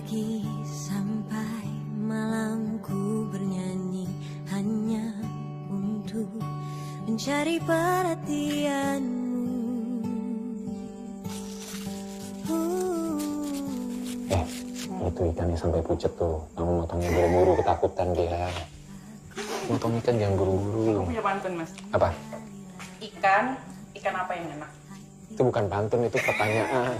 pagi sampai malam ku bernyanyi hanya untuk mencari perhatianmu. Itu ikannya sampai pucet tuh. Kamu motongnya buru-buru, ketakutan dia. Motong ikan jangan buru-buru. Aku punya pantun, Mas. Apa? Ikan apa yang enak? Itu bukan pantun, itu pertanyaan.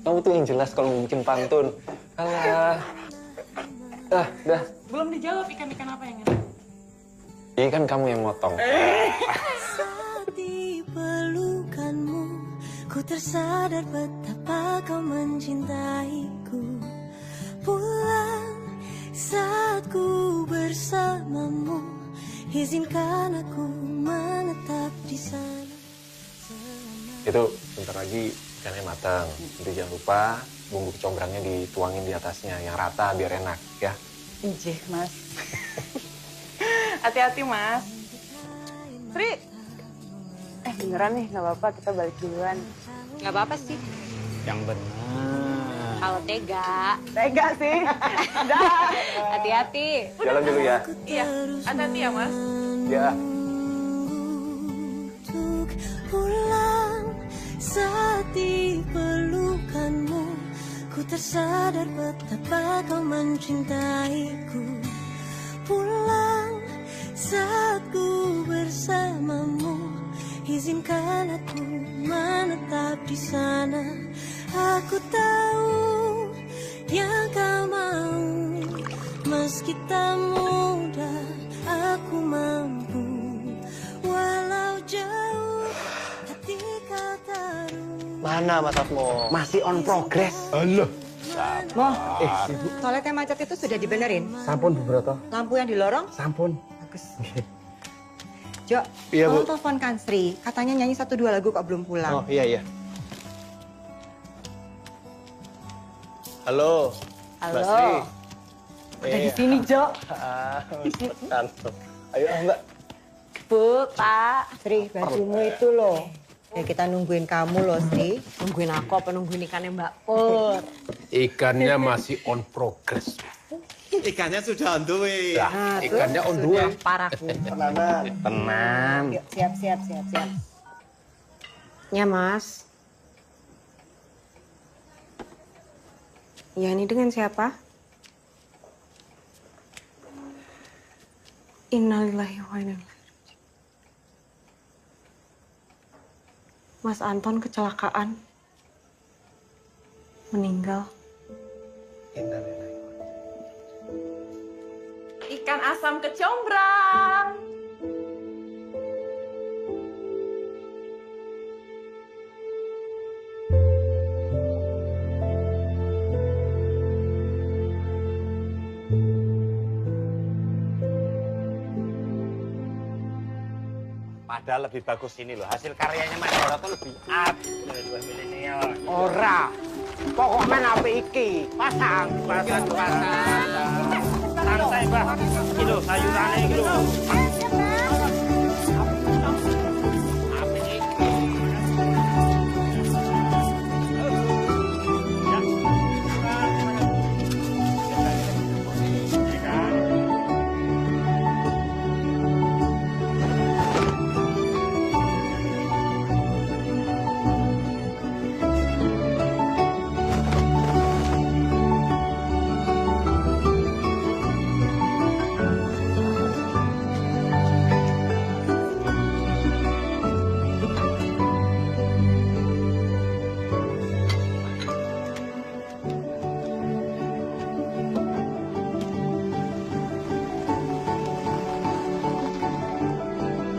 Kamu tuh yang jelas kalau bikin pantun. Alah. Dah. Belum dijawab ikan apa yang enak. Ikan kamu yang motong. Saat di pelukanmu, ku tersadar betapa kau mencintaiku. Pulang saat ku bersamamu, izinkan aku menetap di sana. Itu bentar lagi ikannya matang. Jadi jangan lupa bumbu kecombrangnya dituangin di atasnya yang rata biar enak ya. Ijeh, Mas. Hati-hati, Mas. Sri. Beneran nih, nggak apa-apa, kita balik duluan. Nggak apa-apa sih. Yang benar. Kalau tega. Tega sih. Dah. Hati-hati. Jalan dulu ya. Iya, hati-hati ya, Mas. Ya. Untuk pulang saat di pelukanmu, ku tersadar betapa kau mencintaiku. Pulang saat ku bersamamu, izinkan aku menetap di sana. Aku tahu yang kau mau, meski tak mudah aku mampu. Walau jauh hati kau taruh. Mana Mas Asmo? Masih on progress. Halo. Ibu. Toilet yang macet itu sudah dibenerin. Sampun, Bu Broto. Lampu yang di lorong? Sampun. Bagus. Jo, Iya, Bu. tolong telepon kan Sri. Katanya nyanyi 1-2 lagu kok belum pulang. Oh, iya. Halo. Halo. Mbak Sri. Udah di sini, Jo. Ayo, Mbak. Bu, Pak. Sri, bajumu itu loh. Ya kita nungguin kamu loh, Sri. Nungguin aku apa nungguin ikannya Mbak Pur? Ikannya masih on progress. Ikannya sudah on the way. Nah, tuh, ikannya on the way. sudah Parahku. Tenang. Yuk, siap. Ya, Mas. Ya, ini dengan siapa? Innalillahi wa inna ilaihi raji'un. Mas Anton kecelakaan. Meninggal. Ikan asam kecombrang. Padahal lebih bagus ini loh. Hasil karyanya Mas Broto lebih up. Ora. Pokok main apa iki? Pasang. Santai, Mbak. Iki lho sayurane iki lho. Apa iki?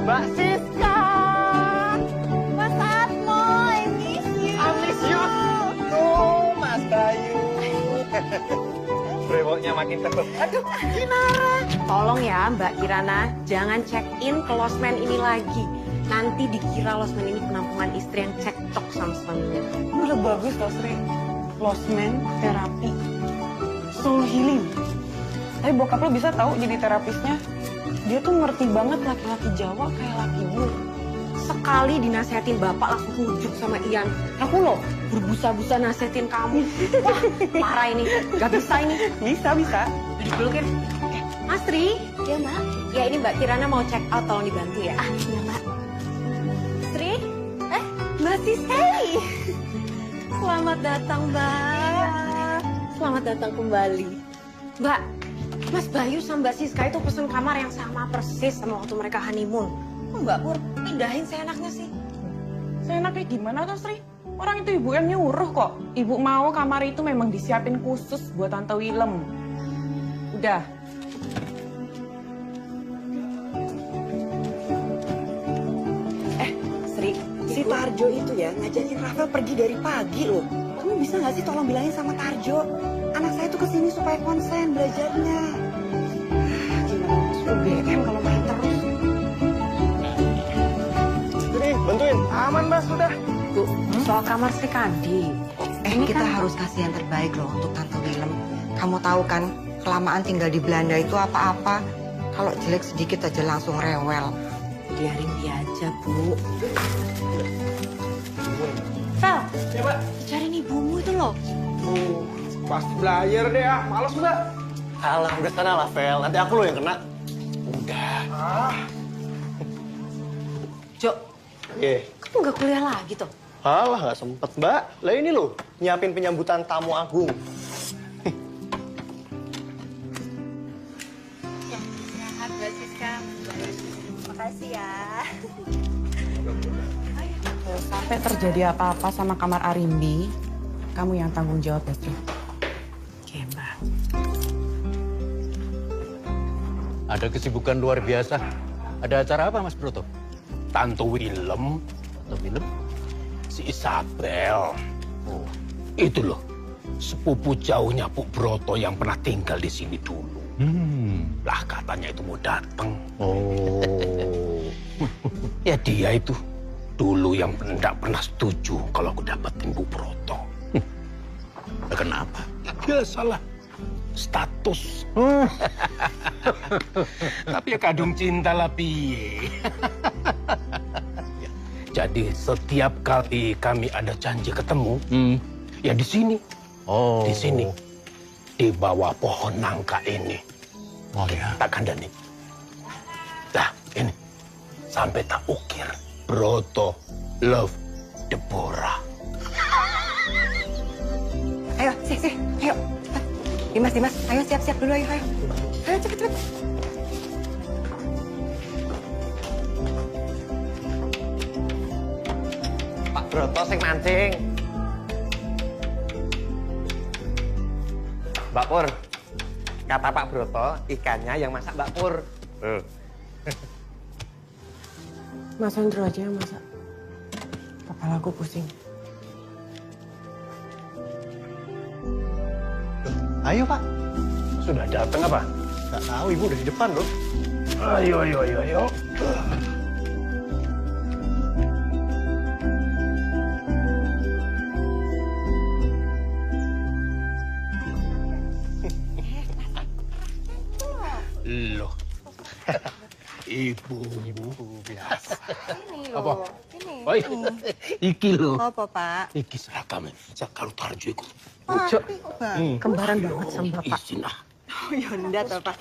Mbak Siska. Mas Atmo, I miss you. I miss you. Tuh, Mas Bayu. Brewoknya makin terus. Aduh, Tolong ya Mbak Kirana, jangan check-in ke losmen ini lagi. Nanti dikira losmen ini penampungan istri yang cekcok sama suaminya. Udah bagus tau, Sri. Losmen, terapi, soul healing. Tapi bokap lo bisa tahu jadi terapisnya. Dia tuh ngerti banget laki-laki Jawa kayak laki gue. sekali dinasehatin bapak langsung rujuk sama Ian. Aku loh berbusa-busa nasehatin kamu. Wah, parah ini. Gak bisa ini. Bisa. Duduk dulu, Kim. Mas Tri. Ya, Mbak. Ya, ini Mbak Kirana mau check out, tolong dibantu ya. Iya, Mbak. Tri? Mbak Siseli. Selamat datang, Mbak. Selamat datang kembali. Mbak, Mas Bayu sama Mbak Siska itu pesen kamar yang sama persis sama waktu mereka honeymoon. Kok Mbak Pur pindahin seenaknya sih? Seenaknya gimana tuh, Sri? Orang itu ibu yang nyuruh kok. Ibu mau kamar itu memang disiapin khusus buat Tante Willem. Udah. Sri, si Tarjo itu ya ngajakin Rafael pergi dari pagi loh. Kamu bisa nggak sih tolong bilangin sama Tarjo? Anak saya tuh kesini supaya konsen belajarnya. Gimana masuk UGM kalau main terus? Sini, bantuin. Aman, Mas, sudah. Bu, soal kamar Sri Kandi. Kita harus kasih yang terbaik loh untuk Tante Willem. Kamu tahu kan, kelamaan tinggal di Belanda itu apa-apa. Kalau jelek sedikit aja langsung rewel. Biarin dia aja, Bu. Fel, Ya, Mbak. cariin ibumu itu loh. Pasti belajar deh, ah. Males, Mbak. Alah, udah sana lah, Vel. Nanti aku loh yang kena. Udah. Jo, kamu nggak kuliah lagi tuh? Alah, nggak sempet, Mbak. Lah ini loh, nyiapin penyambutan tamu agung. Sehat, Mbak Siska. Makasih ya. Kalau sampai terjadi apa-apa sama kamar Arimbi, kamu yang tanggung jawab ya, Sri. Oke, Mbak. Ada kesibukan luar biasa. Ada acara apa, Mas Broto? Tante Willem. Si Isabel. Oh, itu loh. Sepupu jauhnya Bu Broto yang pernah tinggal di sini dulu. Lah katanya itu mau datang. Oh. Ya dia itu dulu yang tidak pernah setuju kalau aku dapetin Bu Broto. Nah, kenapa? Ya biasalah. Status. Tapi ya kadung cinta lah piye. Jadi setiap kali kami ada janji ketemu, ya di sini. Oh. Di sini. Di bawah pohon nangka ini. Oh ya. Tak kandani. Nah, ini. Sampai tak ukir. Broto love Deborah. Ayo, ayo, cepat. Dimas, ayo siap-siap dulu, ayo. Ayo, cepet. Pak Broto sing mancing. Mbak Pur, kata Pak Broto, ikannya yang masak Mbak Pur. Mas Andro aja yang masak. Kepalaku pusing. Ayo, Pak. Sudah datang apa? Nggak tahu, Ibu udah di depan loh. Ayo. Loh. Ibu biasa. Ini Apa? Ini. Oh, iki loh. Apa, Pak? Iki seragam. Kalau Tarjo iku. Kembaran banget sama bapak. Izin ah. Oh, yaudah toh, Pak.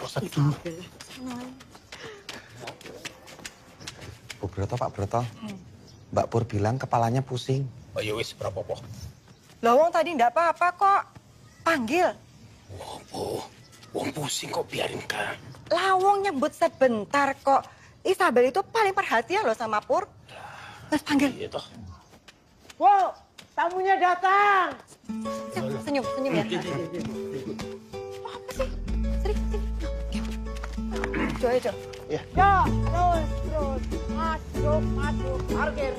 Bu Broto, Pak Broto. Mbak Pur bilang kepalanya pusing. Oh ya wis berapa po? Lawang tadi ndak apa-apa kok. Panggil. Oh, wong pusing kok biarin kan. Lawang nyebut sebentar kok. Isabel itu paling perhatian loh sama Pur. Terus panggil. Iya toh. Wow, tamunya datang. Senyum ya. Apa sih? Sini. Coba. Ya, terus. Masuk. Parkir.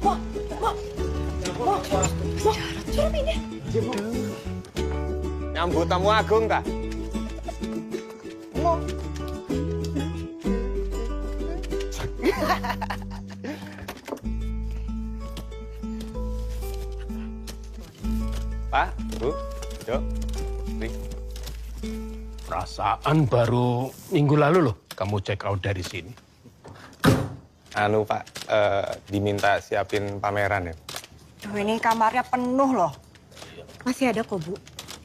Wah, ini. Nyambut tamu agung, tak? Pak, Bu, Dok, Ri. Perasaan baru minggu lalu loh kamu check out dari sini. Anu Pak, diminta siapin pameran ya. Duh, ini kamarnya penuh loh. Masih ada kok, Bu.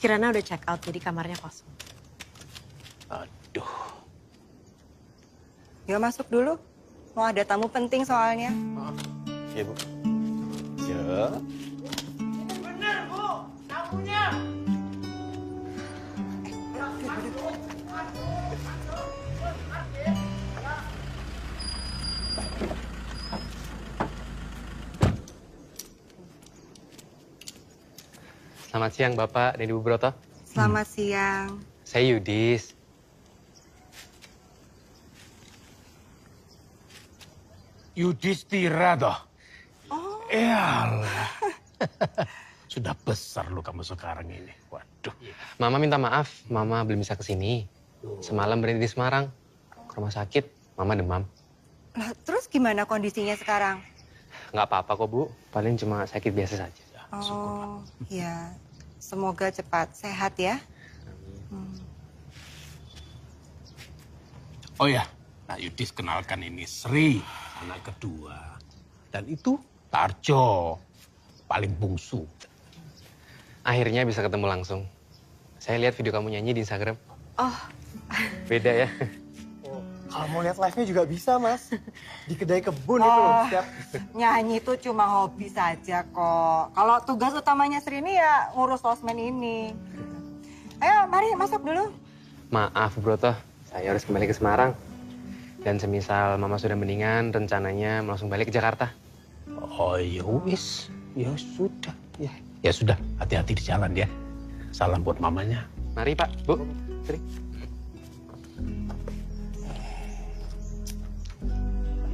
Kirana udah check out, jadi kamarnya kosong. Aduh. Yuk masuk dulu. Mau ada tamu penting soalnya. Iya Bu. Ya. Selamat siang Bapak dan Ibu Broto. Selamat siang. Saya Yudis. Yudhistira toh? Oh. Yalah. Sudah besar lu kamu sekarang ini. Waduh. Mama minta maaf, Mama belum bisa kesini. Semalam berhenti di Semarang. Ke rumah sakit, Mama demam. Lah, terus gimana kondisinya sekarang? Nggak apa-apa kok Bu, paling cuma sakit biasa saja. Oh, ya. Semoga cepat sehat ya. Oh ya, Nak Yudis kenalkan ini Sri, anak kedua. Dan itu Tarjo, paling bungsu. Akhirnya bisa ketemu langsung. Saya lihat video kamu nyanyi di Instagram. Oh. Beda ya. Kalau mau lihat live-nya juga bisa, Mas. Di kedai kebun itu loh. Siap. Nyanyi itu cuma hobi saja kok. Kalau tugas utamanya Sri ini ya ngurus losmen ini. Ayo, mari masuk dulu. Maaf Broto, saya harus kembali ke Semarang. Dan semisal Mama sudah mendingan, rencananya langsung balik ke Jakarta. Oh ya wis, ya sudah. Ya sudah, hati-hati di jalan ya. Salam buat mamanya. Mari Pak, Bu, Sri.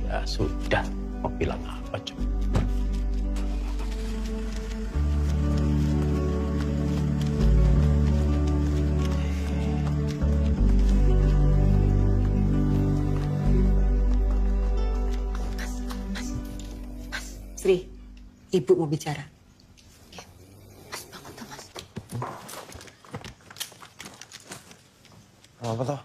Ya sudah, mau bilang apa coba? Sri, Ibu mau bicara. Apa toh?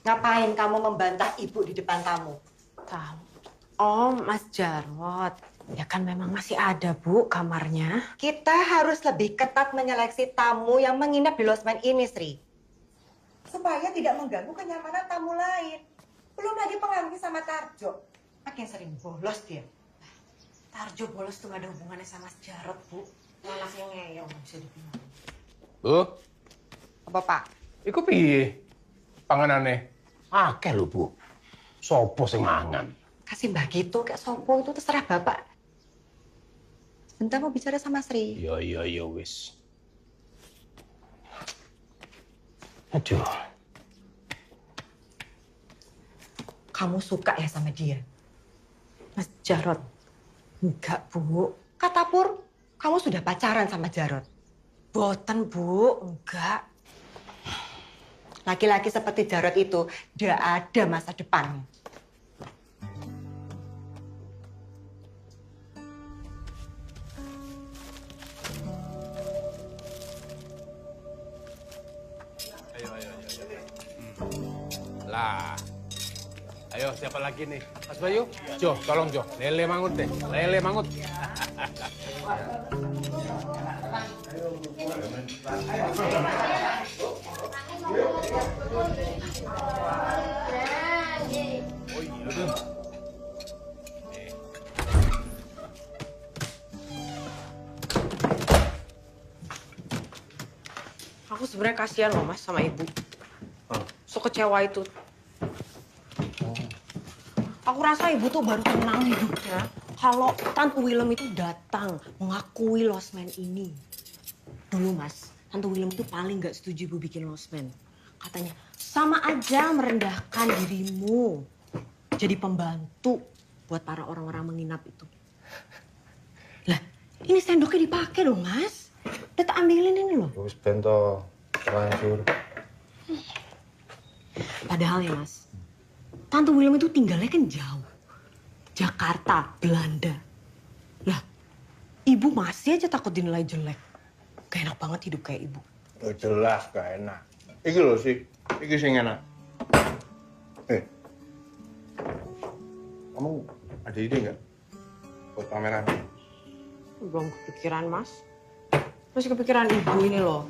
Ngapain kamu membantah Ibu di depan tamu? Tahu. Oh, Mas Jarot. Ya kan memang masih ada, Bu, kamarnya. Kita harus lebih ketat menyeleksi tamu yang menginap di losmen ini, Sri. Supaya tidak mengganggu kenyamanan tamu lain. Belum lagi pengaruhnya sama Tarjo. Makin sering bolos dia. Tarjo bolos tuh gak ada hubungannya sama Mas Jarot, Bu. Anaknya ngeyel, bisa dibilang. Bu, Apa, Pak? iku piye? Panganane akeh lho, Bu. Sopo sing mangan? Kasih Mbak gitu, kayak sopo itu terserah Bapak. Sebentar mau bicara sama Sri. Ya wis. Aduh. Kamu suka ya sama dia? Mas Jarot. Enggak, Bu. Kata Pur, kamu sudah pacaran sama Jarot. Boten, Bu. Enggak. Laki-laki seperti Jarot itu tidak ada masa depannya. Lah. Ayo, siapa lagi nih? Mas Bayu? Jo, tolong Jo. Lele mangut deh. Lele mangut. Aku sebenarnya kasihan loh Mas sama Ibu. So kecewa itu. Aku rasa Ibu tuh baru tenang hidupnya kalau Tante Willem itu datang mengakui losmen ini. Dulu Mas, Tante Willem tuh paling nggak setuju Ibu bikin losmen. Katanya, sama aja merendahkan dirimu. Jadi pembantu buat para orang-orang menginap itu. Lah, ini sendoknya dipakai dong Mas. Udah tak ambilin ini loh. Terus bento, terlanjur. Padahal ya Mas, Tante Willem itu tinggalnya kan jauh. Jakarta, Belanda. Lah, Ibu masih aja takut dinilai jelek. Gak enak banget hidup kayak Ibu. Oh, jelas gak enak. Iki loh sih, iki sing enak. Kamu Ada ide nggak buat pameran? Belum kepikiran, Mas. Masih kepikiran ibu ini loh.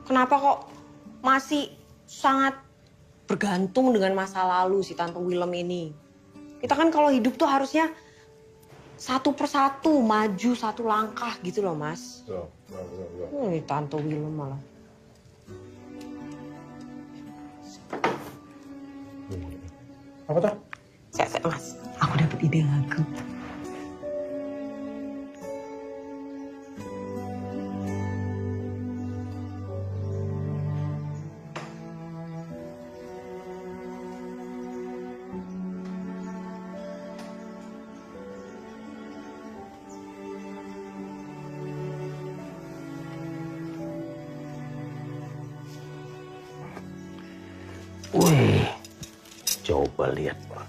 Kenapa kok masih sangat bergantung dengan masa lalu si Tante Willem ini? Kita kan kalau hidup tuh harusnya satu persatu, maju satu langkah gitu loh, Mas. Ini Tante Willem malah. Apa tuh? Sek, Mas. Aku dapat ide lagu. Wih, coba lihat, Pak.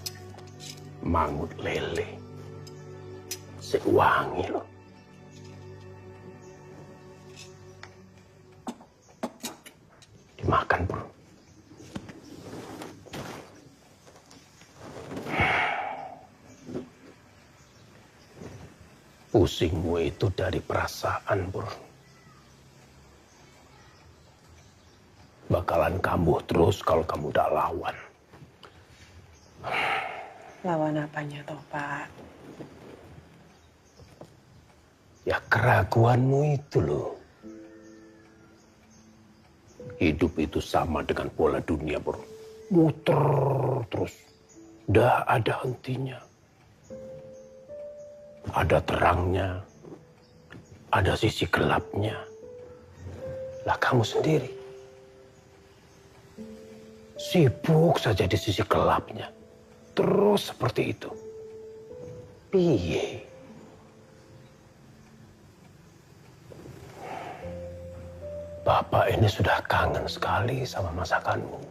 Mangut lele. Sewangi loh. Dimakan, Bro. Pusingmu itu dari perasaan, Bro. Bakalan kambuh terus kalau kamu udah lawan. Lawan apanya toh, Pak? Ya keraguanmu itu loh. Hidup itu sama dengan bola dunia, Bro. Muter terus. Nggak ada hentinya. Ada terangnya. Ada sisi gelapnya. Lah kamu sendiri. Sibuk saja di sisi gelapnya. Terus seperti itu. Piye? Bapak ini sudah kangen sekali sama masakanmu.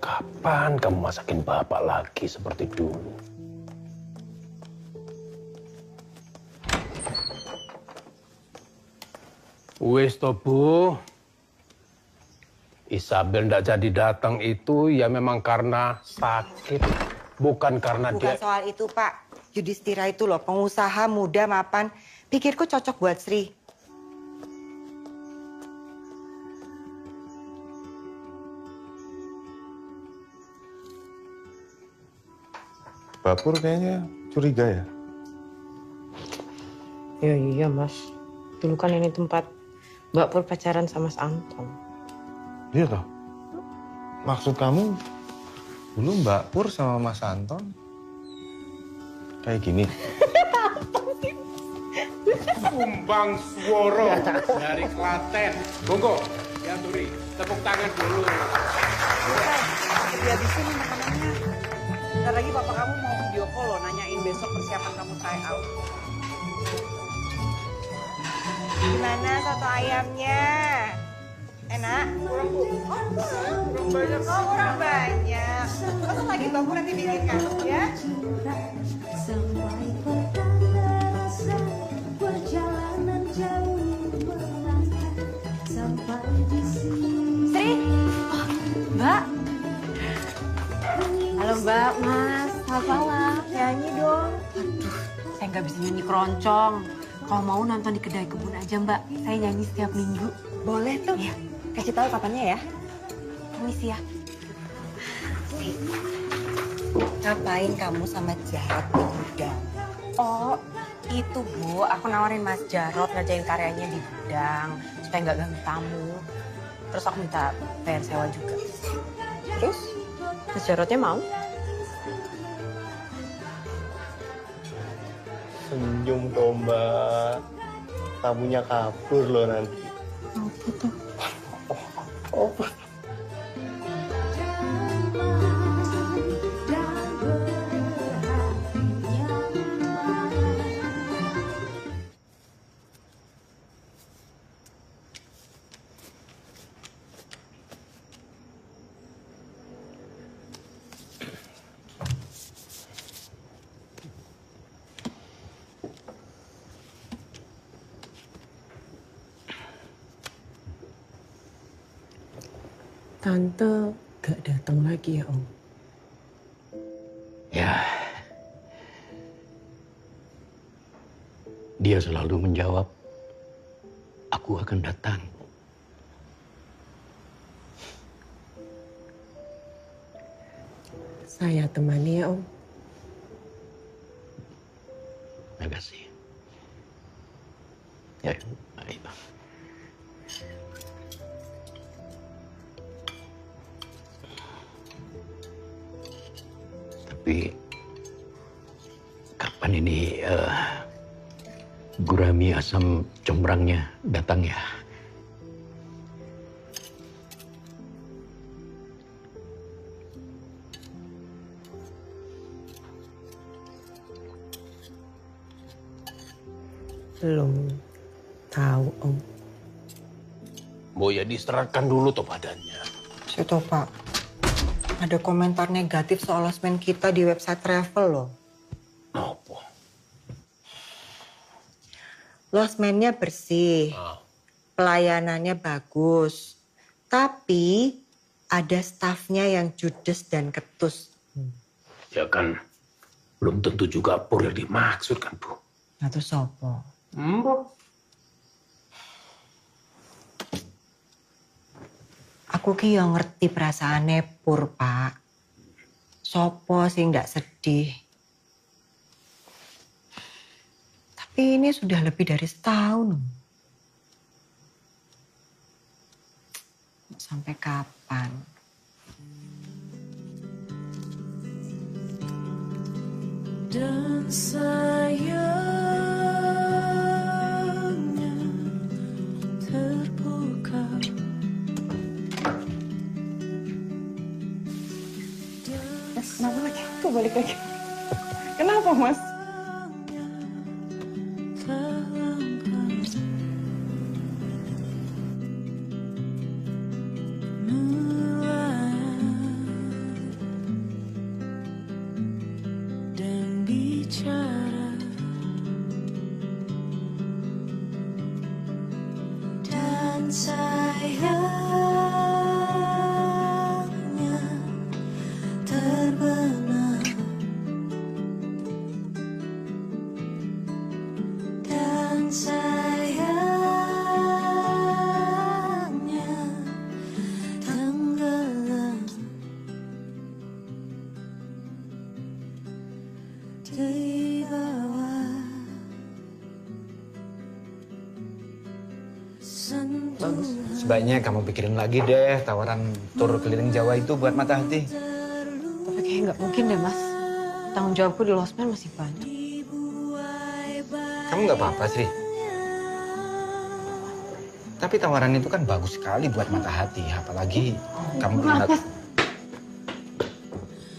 Kapan kamu masakin Bapak lagi seperti dulu? Wes toh, Bu. Isabel ndak jadi datang itu ya memang karena sakit, bukan karena Bukan dia... soal itu, Pak. Yudhistira itu loh, pengusaha muda mapan. Pikirku cocok buat Sri. Mbak Pur kayaknya curiga ya? Ya iya, Mas. Dulu kan ini tempat Mbak Pur pacaran sama Mas Anton. Iya toh? Maksud kamu dulu Mbak Pur sama Mas Anton kayak gini? Kumbang Sworo dari Klaten. Monggo, ya Turi, tepuk tangan dulu. Dihabisin nih makanannya. Bentar lagi bapak kamu mau video call loh, nanyain besok persiapan kamu try out. Gimana soto ayamnya? Enak? Kurang banyak. Oh, kurang banyak. Langsung lagi Mbak Pur nanti bikinkan, ya? Sri, oh, Mbak. Halo Mbak, Mas. Selamat malam. Nyanyi dong. Aduh, saya nggak bisa nyanyi keroncong. Kalau mau nonton di kedai kebun aja Mbak. Saya nyanyi setiap minggu. Boleh tuh. Iya. Kasih tahu kapannya ya. Permisi ya. Ngapain kamu sama Jarot di gudang? Oh, itu Bu. Aku nawarin Mas Jarot ngerjain karyanya di gudang. Supaya nggak ganggu tamu. Terus aku minta bayar sewa juga. Terus? Mas Jarotnya mau? Senyum dong, Mbak. Tamunya kabur loh nanti. Apa tuh? Oh. Tante gak datang lagi ya Om? Ya, dia selalu menjawab, aku akan datang. Saya temani ya, Om. Terima kasih. Ya, ayo. Tapi kapan ini gurami asam combrangnya datang ya? Belum tahu, Om. Mau ya diserahkan dulu tuh badannya. Situ Pak, ada komentar negatif soal losmen kita di website travel loh. Apa? Losmennya bersih, pelayanannya bagus, tapi ada stafnya yang judes dan ketus. Ya kan, belum tentu juga Pur yang dimaksud kan, Bu. Nah itu sopo? Aku ki yang ngerti perasaane Pur, Pak. Sopo sih ndak sedih. Tapi ini sudah lebih dari setahun. Sampai kapan? Dan sayangnya terbuka. Mas, kenapa lagi? Kok balik lagi? Kenapa, Mas? Dan bicara dan sayangnya terbenam dan sayangnya tenggelam di bawah Bagus. Sebaiknya kamu pikirin lagi deh tawaran tur keliling Jawa itu buat Mata Hati. Tapi kayaknya nggak mungkin deh, Mas. Tanggung jawabku di losmen masih banyak. Kamu nggak apa-apa, Sri. Tapi tawaran itu kan bagus sekali buat Mata Hati. Apalagi kamu ingat...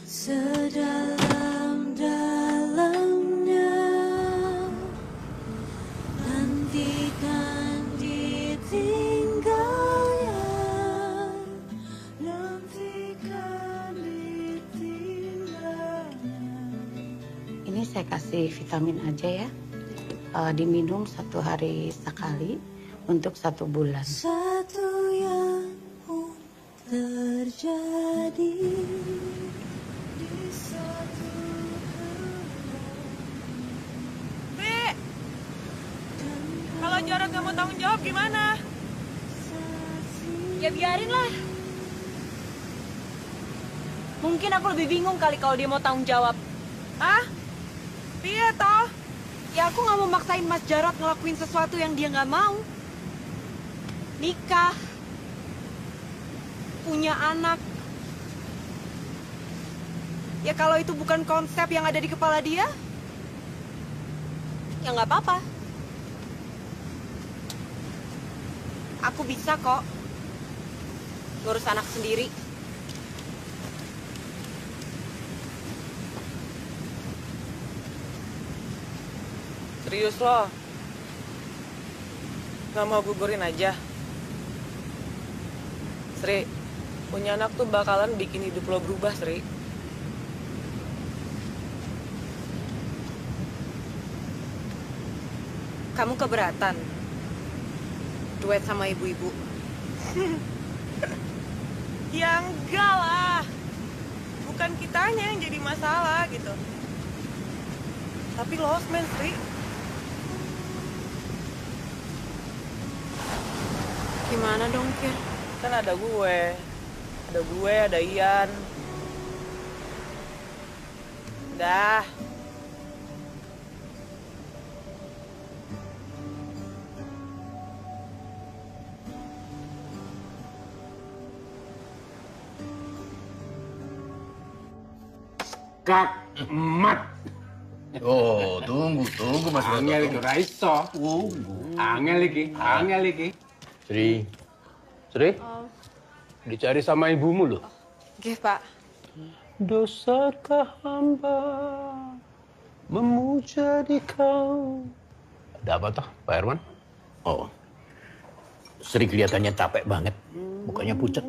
sedalam-dalamnya nantikan ditinggalnya, nantikan ditinggalnya. Ini saya kasih vitamin aja ya. Diminum 1 hari sekali untuk 1 bulan. Satu yang pun terjadi di satu Ri, kalau Jarod nggak mau tanggung jawab gimana? Ya biarin lah. Mungkin aku lebih bingung kali kalau dia mau tanggung jawab. Hah? Piye toh? Ya aku nggak mau maksain Mas Jarod ngelakuin sesuatu yang dia nggak mau. Nikah, punya anak. Ya kalau itu bukan konsep yang ada di kepala dia, ya nggak apa-apa. Aku bisa kok ngurus anak sendiri. Serius lo? Nggak mau gugurin aja? Sri, punya anak tuh bakalan bikin hidup lo berubah, Sri. Kamu keberatan duet sama ibu-ibu? Ya enggak lah. Bukan kitanya yang jadi masalah gitu. Tapi lost man, Sri. Gimana dong, Kir? Kan ada gue. Ada Ian. Dah. Kak emat. Oh, tunggu Mas Broto. Angel iki ora iso. Angel iki. Sri. Dicari sama ibumu loh. Nggih, Pak. Dosakah hamba memuja di kau? Ada apa toh, Pak Herman? Oh, Sri kelihatannya capek banget. Mukanya pucat.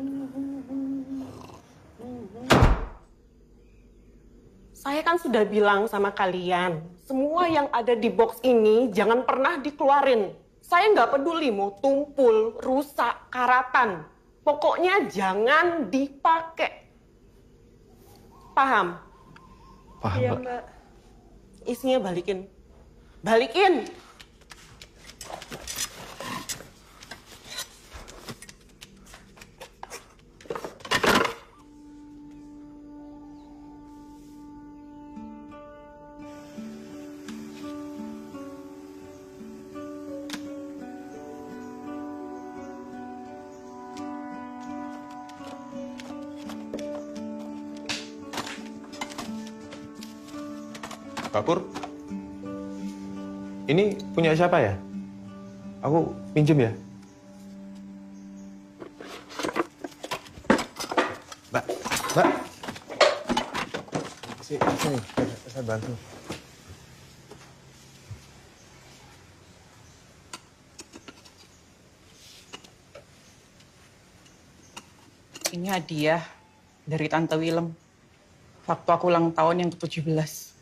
Saya kan sudah bilang sama kalian, semua yang ada di box ini jangan pernah dikeluarin. Saya nggak peduli mau tumpul, rusak, karatan. Pokoknya jangan dipakai. Paham? Paham, Iya, Mbak. Isinya balikin. Balikin! Pak Pur, ini punya siapa ya? Aku pinjem ya? Mbak. Sini, saya bantu. Ini hadiah dari Tante Willem. Waktu aku ulang tahun yang ke-17.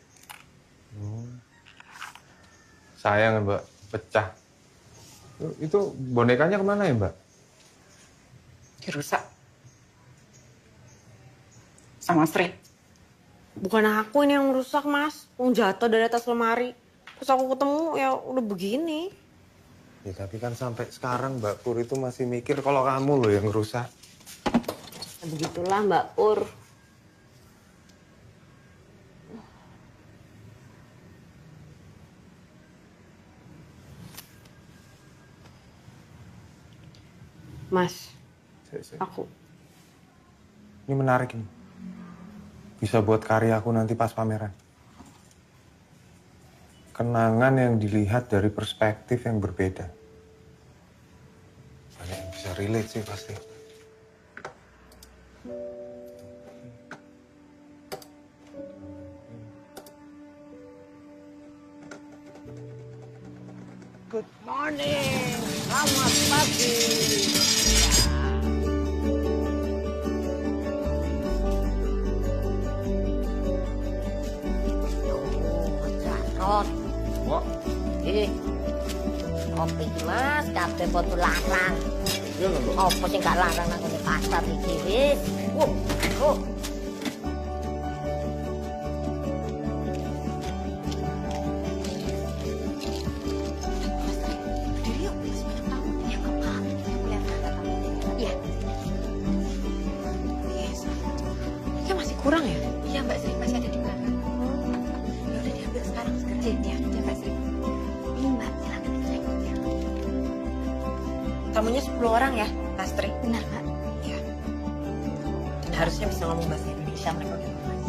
Sayang, Mbak, pecah. Itu bonekanya kemana ya, Mbak? Dirusak. Sama Sri. Bukan aku ini yang rusak, Mas. Yang jatuh dari atas lemari. Terus aku ketemu, ya udah begini. Ya, tapi kan sampai sekarang Mbak Pur itu masih mikir kalau kamu loh yang rusak. Ya, begitulah Mbak Pur. Mas, aku. Ini menarik ini. Bisa buat karya aku nanti pas pameran. Kenangan yang dilihat dari perspektif yang berbeda. Banyak yang bisa relate sih pasti. Good morning, selamat pagi. Jarot. Kok? Kopi Mas, kabeh foto larang. Iya lho, Mbak. Apa sih gak larang nang ngene pasar iki wis. Kurang ya? Iya Mbak Sri, masih ada di belakang. Ya udah diambil sekarang segera. Ya, Mbak Sri. Ini Mbak, silakan dicek. Tamunya 10 orang ya, Astri? Benar, Mbak. Iya. Dan harusnya bisa ngomong bahasa Indonesia mereka udah ngomong.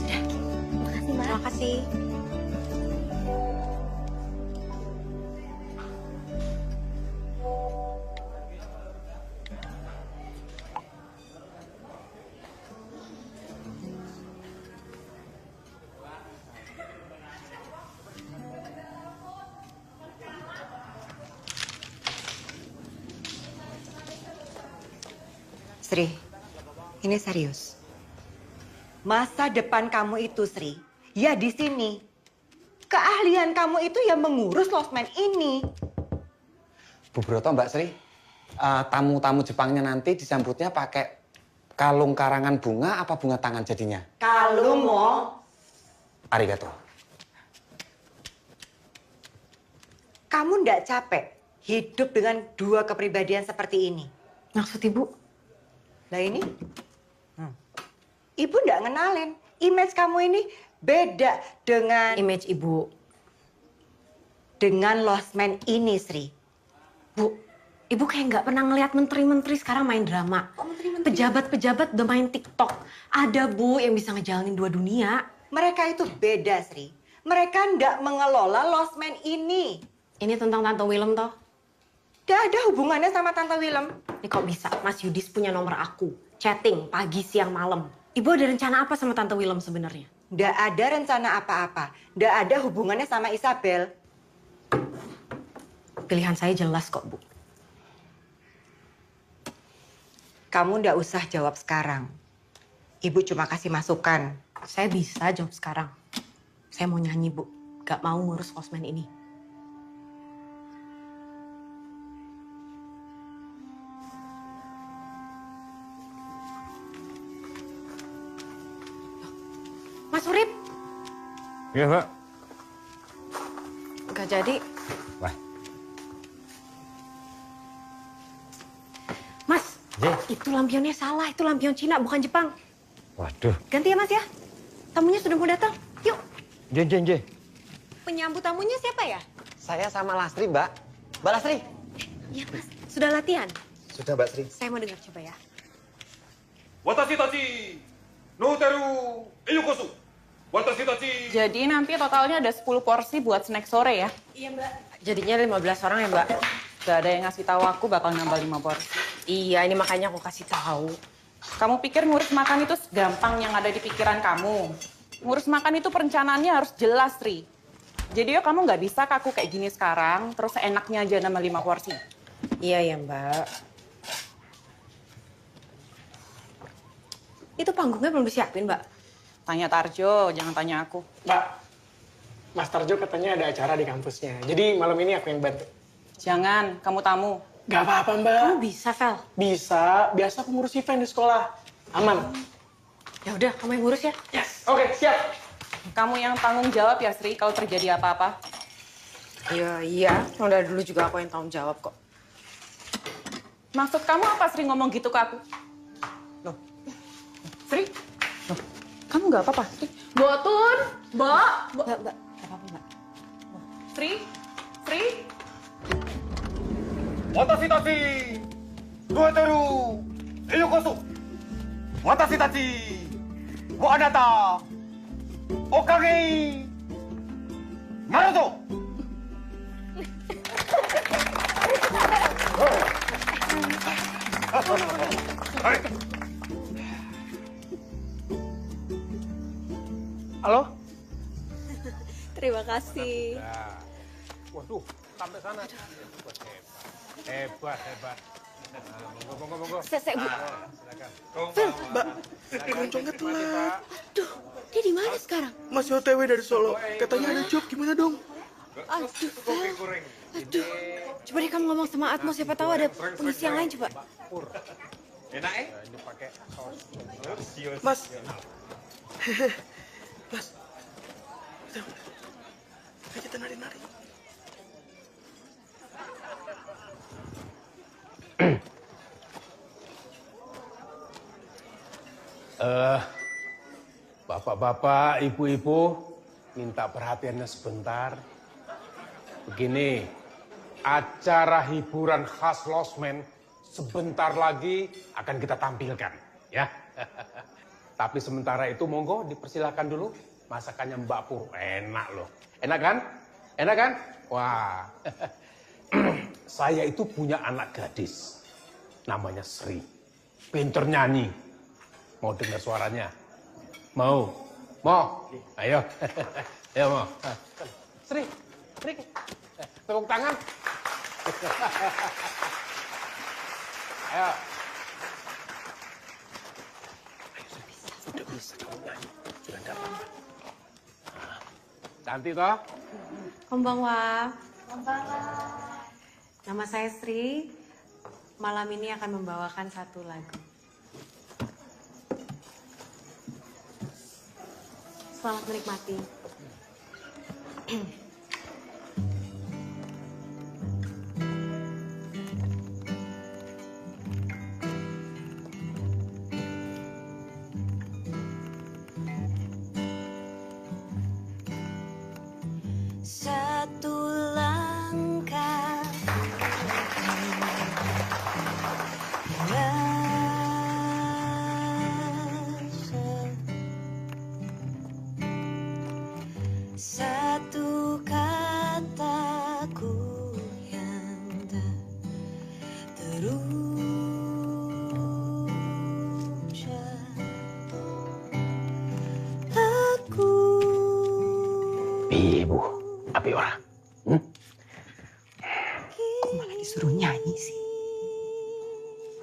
Sudah. Terima kasih, Mbak. Terima kasih. Sri, ini serius. Masa depan kamu itu, Sri, ya di sini. Keahlian kamu itu ya mengurus losmen ini. Bu Broto, Mbak Sri, tamu-tamu Jepangnya nanti disambutnya pakai kalung karangan bunga apa bunga tangan jadinya? Kalung mo. Arigato. Kamu ndak capek hidup dengan dua kepribadian seperti ini? Maksud Ibu? Nah ini, Ibu ndak ngenalin. Image kamu ini beda dengan... Image Ibu. Dengan lost man ini, Sri. Bu, Ibu kayak nggak pernah ngeliat menteri-menteri sekarang main drama. Pejabat-pejabat udah main TikTok. Ada Bu yang bisa ngejalanin dua dunia. Mereka itu beda, Sri. Mereka ndak mengelola lost man ini. Ini tentang Tante Willem toh? Ndak ada hubungannya sama Tante Willem. Ini kok bisa? Mas Yudis punya nomor aku. Chatting pagi, siang, malam. Ibu ada rencana apa sama Tante Willem sebenarnya? Ndak ada rencana apa-apa. Ndak ada hubungannya sama Isabel. Pilihan saya jelas kok, Bu. Kamu ndak usah jawab sekarang. Ibu cuma kasih masukan. Saya bisa jawab sekarang. Saya mau nyanyi, Bu. Gak mau ngurus losmen ini. Mas Urip. Iya, Mbak. Gak jadi. Wah. Mas, itu lampionnya salah. Itu lampion Cina, bukan Jepang. Waduh. Ganti ya, Mas ya. Tamunya sudah mau datang. Yuk. Je. Penyambut tamunya siapa ya? Saya sama Lastri, Mbak. Mbak Lastri. Iya, Mas. Sudah latihan? Sudah, Mbak Sri. Saya mau dengar coba ya. Watashi tachi no teru eyokosu. Watashi tachi. Jadi nanti totalnya ada 10 porsi buat snack sore ya? Iya, Mbak. Jadinya 15 orang ya, Mbak? Gak ada yang ngasih tahu aku bakal nambah 5 porsi. Iya, ini makanya aku kasih tahu. Kamu pikir ngurus makan itu gampang yang ada di pikiran kamu? Ngurus makan itu perencanaannya harus jelas, Tri. Jadi yo kamu nggak bisa kaku kayak gini sekarang, terus seenaknya aja nambah 5 porsi. Iya ya, Mbak. Itu panggungnya belum disiapin, Mbak? Tanya Tarjo, jangan tanya aku. Mbak, Mas Tarjo katanya ada acara di kampusnya. Jadi malam ini aku yang bantu. Jangan, kamu tamu. Gak apa-apa, Mbak. Kamu bisa, Vel? Bisa. Biasa aku ngurus event di sekolah. Aman. Ya udah, kamu yang ngurus ya? Yes. Oke, siap. Kamu yang tanggung jawab ya, Sri, kalau terjadi apa-apa. Iya. Udah dulu juga aku yang tanggung jawab kok. Maksud kamu apa, Sri, ngomong gitu ke aku? Loh, Sri? Loh, kamu nggak apa-apa, Sri? Botun, Mbak. Mbak, nggak apa-apa, Mbak. Sri? Sri? Watashi tachi no teru eyokosu. Watashi tachi wo anata okage naruto. Halo? Terima kasih. Waduh, sampai sana. Hebat. Monggo. Saya, Bu. Silakan. Mbak, loncongnya telat. Aduh, dia di mana sekarang? Masih OTW dari Solo. Katanya ada job, gimana dong? Aduh, coba deh kamu ngomong sama Atmo, siapa tahu ada pengisi yang lain, coba. Enak ini pakai saus. Mas. Mas. Ayo kita nari-nari. Bapak-bapak, ibu-ibu, minta perhatiannya sebentar. Begini, acara hiburan khas Losmen sebentar lagi akan kita tampilkan, ya. Tapi sementara itu monggo dipersilakan dulu masakannya Mbak Pur. Enak loh. Enak kan? Enak kan? Wah. Saya itu punya anak gadis. Namanya Sri. Pinter nyanyi. Mau dengar suaranya? Mau? Mau? Ayo. Ayo mau. Sri. Tepuk tangan. Ayo. Sudah bisa kamu nyanyi. Sudah enggak apa-apa. Cantik toh? Konbanwa. Nama saya Sri. Malam ini akan membawakan satu lagu. Selamat menikmati. Satu langkah satu kataku yang tak terucap. Aku Ibu, api ora. Kok malah disuruh nyanyi sih?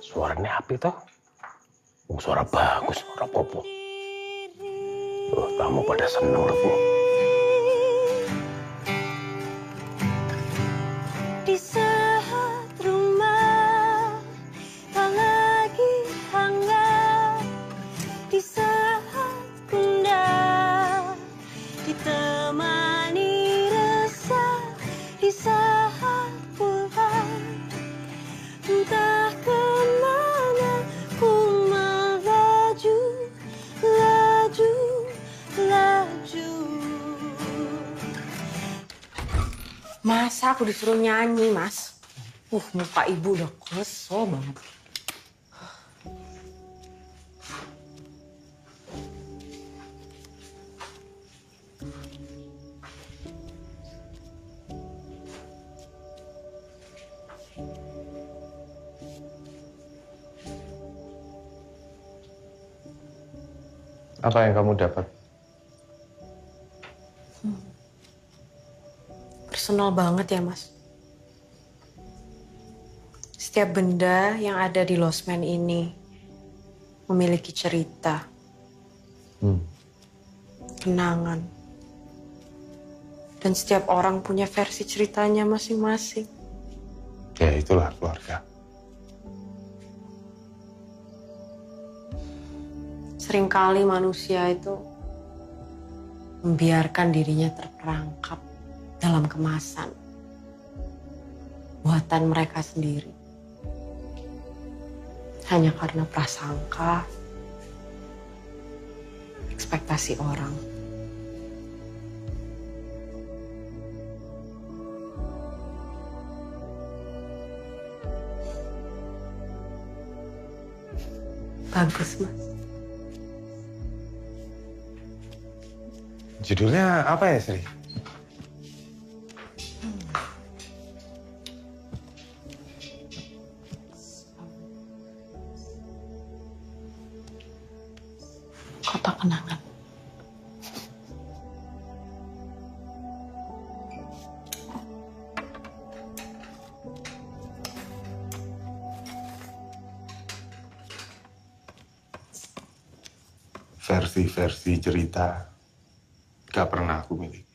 Suaranya api toh? Suara bagus, suara popo. Tuh, kamu pada seneng loh, Bu. di saat rumah tak lagi hangat, di saat gundah ditemani resah, di saat pulang entah kemana ku melaju, laju, laju. Masa aku disuruh nyanyi, Mas? Muka ibu udah kesel banget. Apa yang kamu dapat? Personal banget ya, Mas. Setiap benda yang ada di Losmen ini memiliki cerita, kenangan. Dan setiap orang punya versi ceritanya masing-masing. Ya itulah keluarga. Seringkali manusia itu membiarkan dirinya terperangkap dalam kemasan buatan mereka sendiri. Hanya karena prasangka, ekspektasi orang. Bagus, Mas. Judulnya apa ya, Sri? Kota Kenangan. Versi-versi cerita gak pernah aku miliki.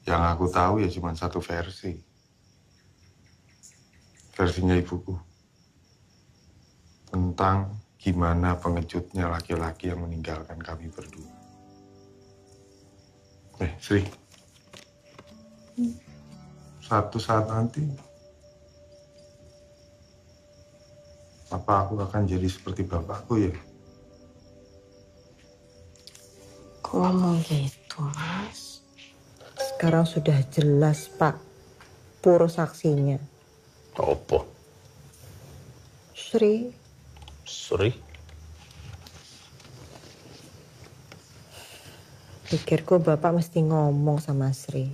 Yang aku tahu ya cuma satu versi. Versinya ibuku. Tentang gimana pengejutnya laki-laki yang meninggalkan kami berdua. Sri. Satu saat nanti, apa aku akan jadi seperti bapakku ya? Kok ngomong gitu, Mas? Sekarang sudah jelas, Pak. Pur saksinya. Apa? Sri. Sri? Pikirku Bapak mesti ngomong sama Sri.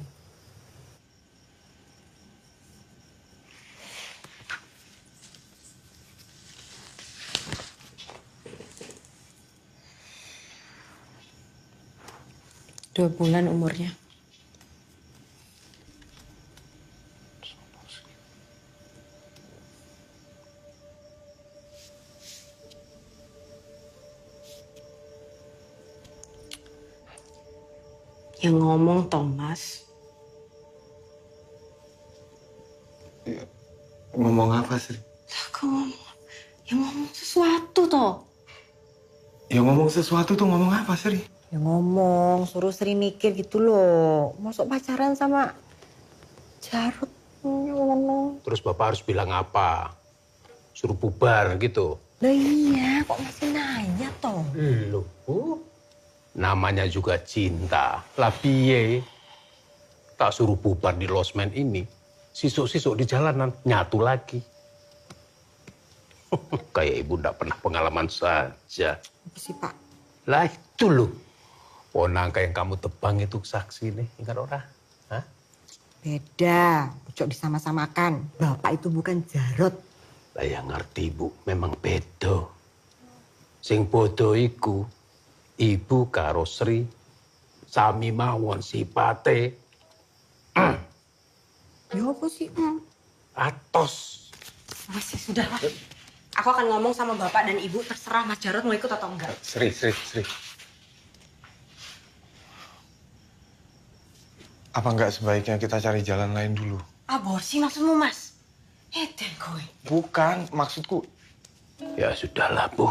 Dua bulan umurnya. Yang ngomong Thomas. Ngomong apa, Sri? Kok ngomong? Yang ngomong sesuatu toh. Ya ngomong sesuatu tuh ngomong apa, Sri? Ya ngomong, suruh Sri mikir gitu loh. Masuk pacaran sama Jarod. Ngomong. Terus Bapak harus bilang apa? Suruh bubar gitu. Lah iya, kok masih nanya toh? Loh, namanya juga cinta. Lah piye? Tak suruh bubar di losmen ini. Sisuk-sisuk di jalanan, nyatu lagi. Kayak ibu ndak pernah pengalaman saja. Apa sih, Pak? Lah itu loh. Ponangka yang kamu tebang itu saksi nih, ingat ora? Hah? Beda, ojo disama-samakan. Bapak itu bukan Jarod. Lah yang ngerti ibu, memang beda. Sing bodoh iku, ibu karo Sri, sami mawon sipate. Ya apa sih? Atos. Mas, ya sudah lah. Aku akan ngomong sama bapak dan ibu, terserah Mas Jarod mau ikut atau enggak. Sri. Apa nggak sebaiknya kita cari jalan lain dulu? Aborsi maksudmu, Mas? Eden gue. Bukan, maksudku. Ya sudahlah, Bu.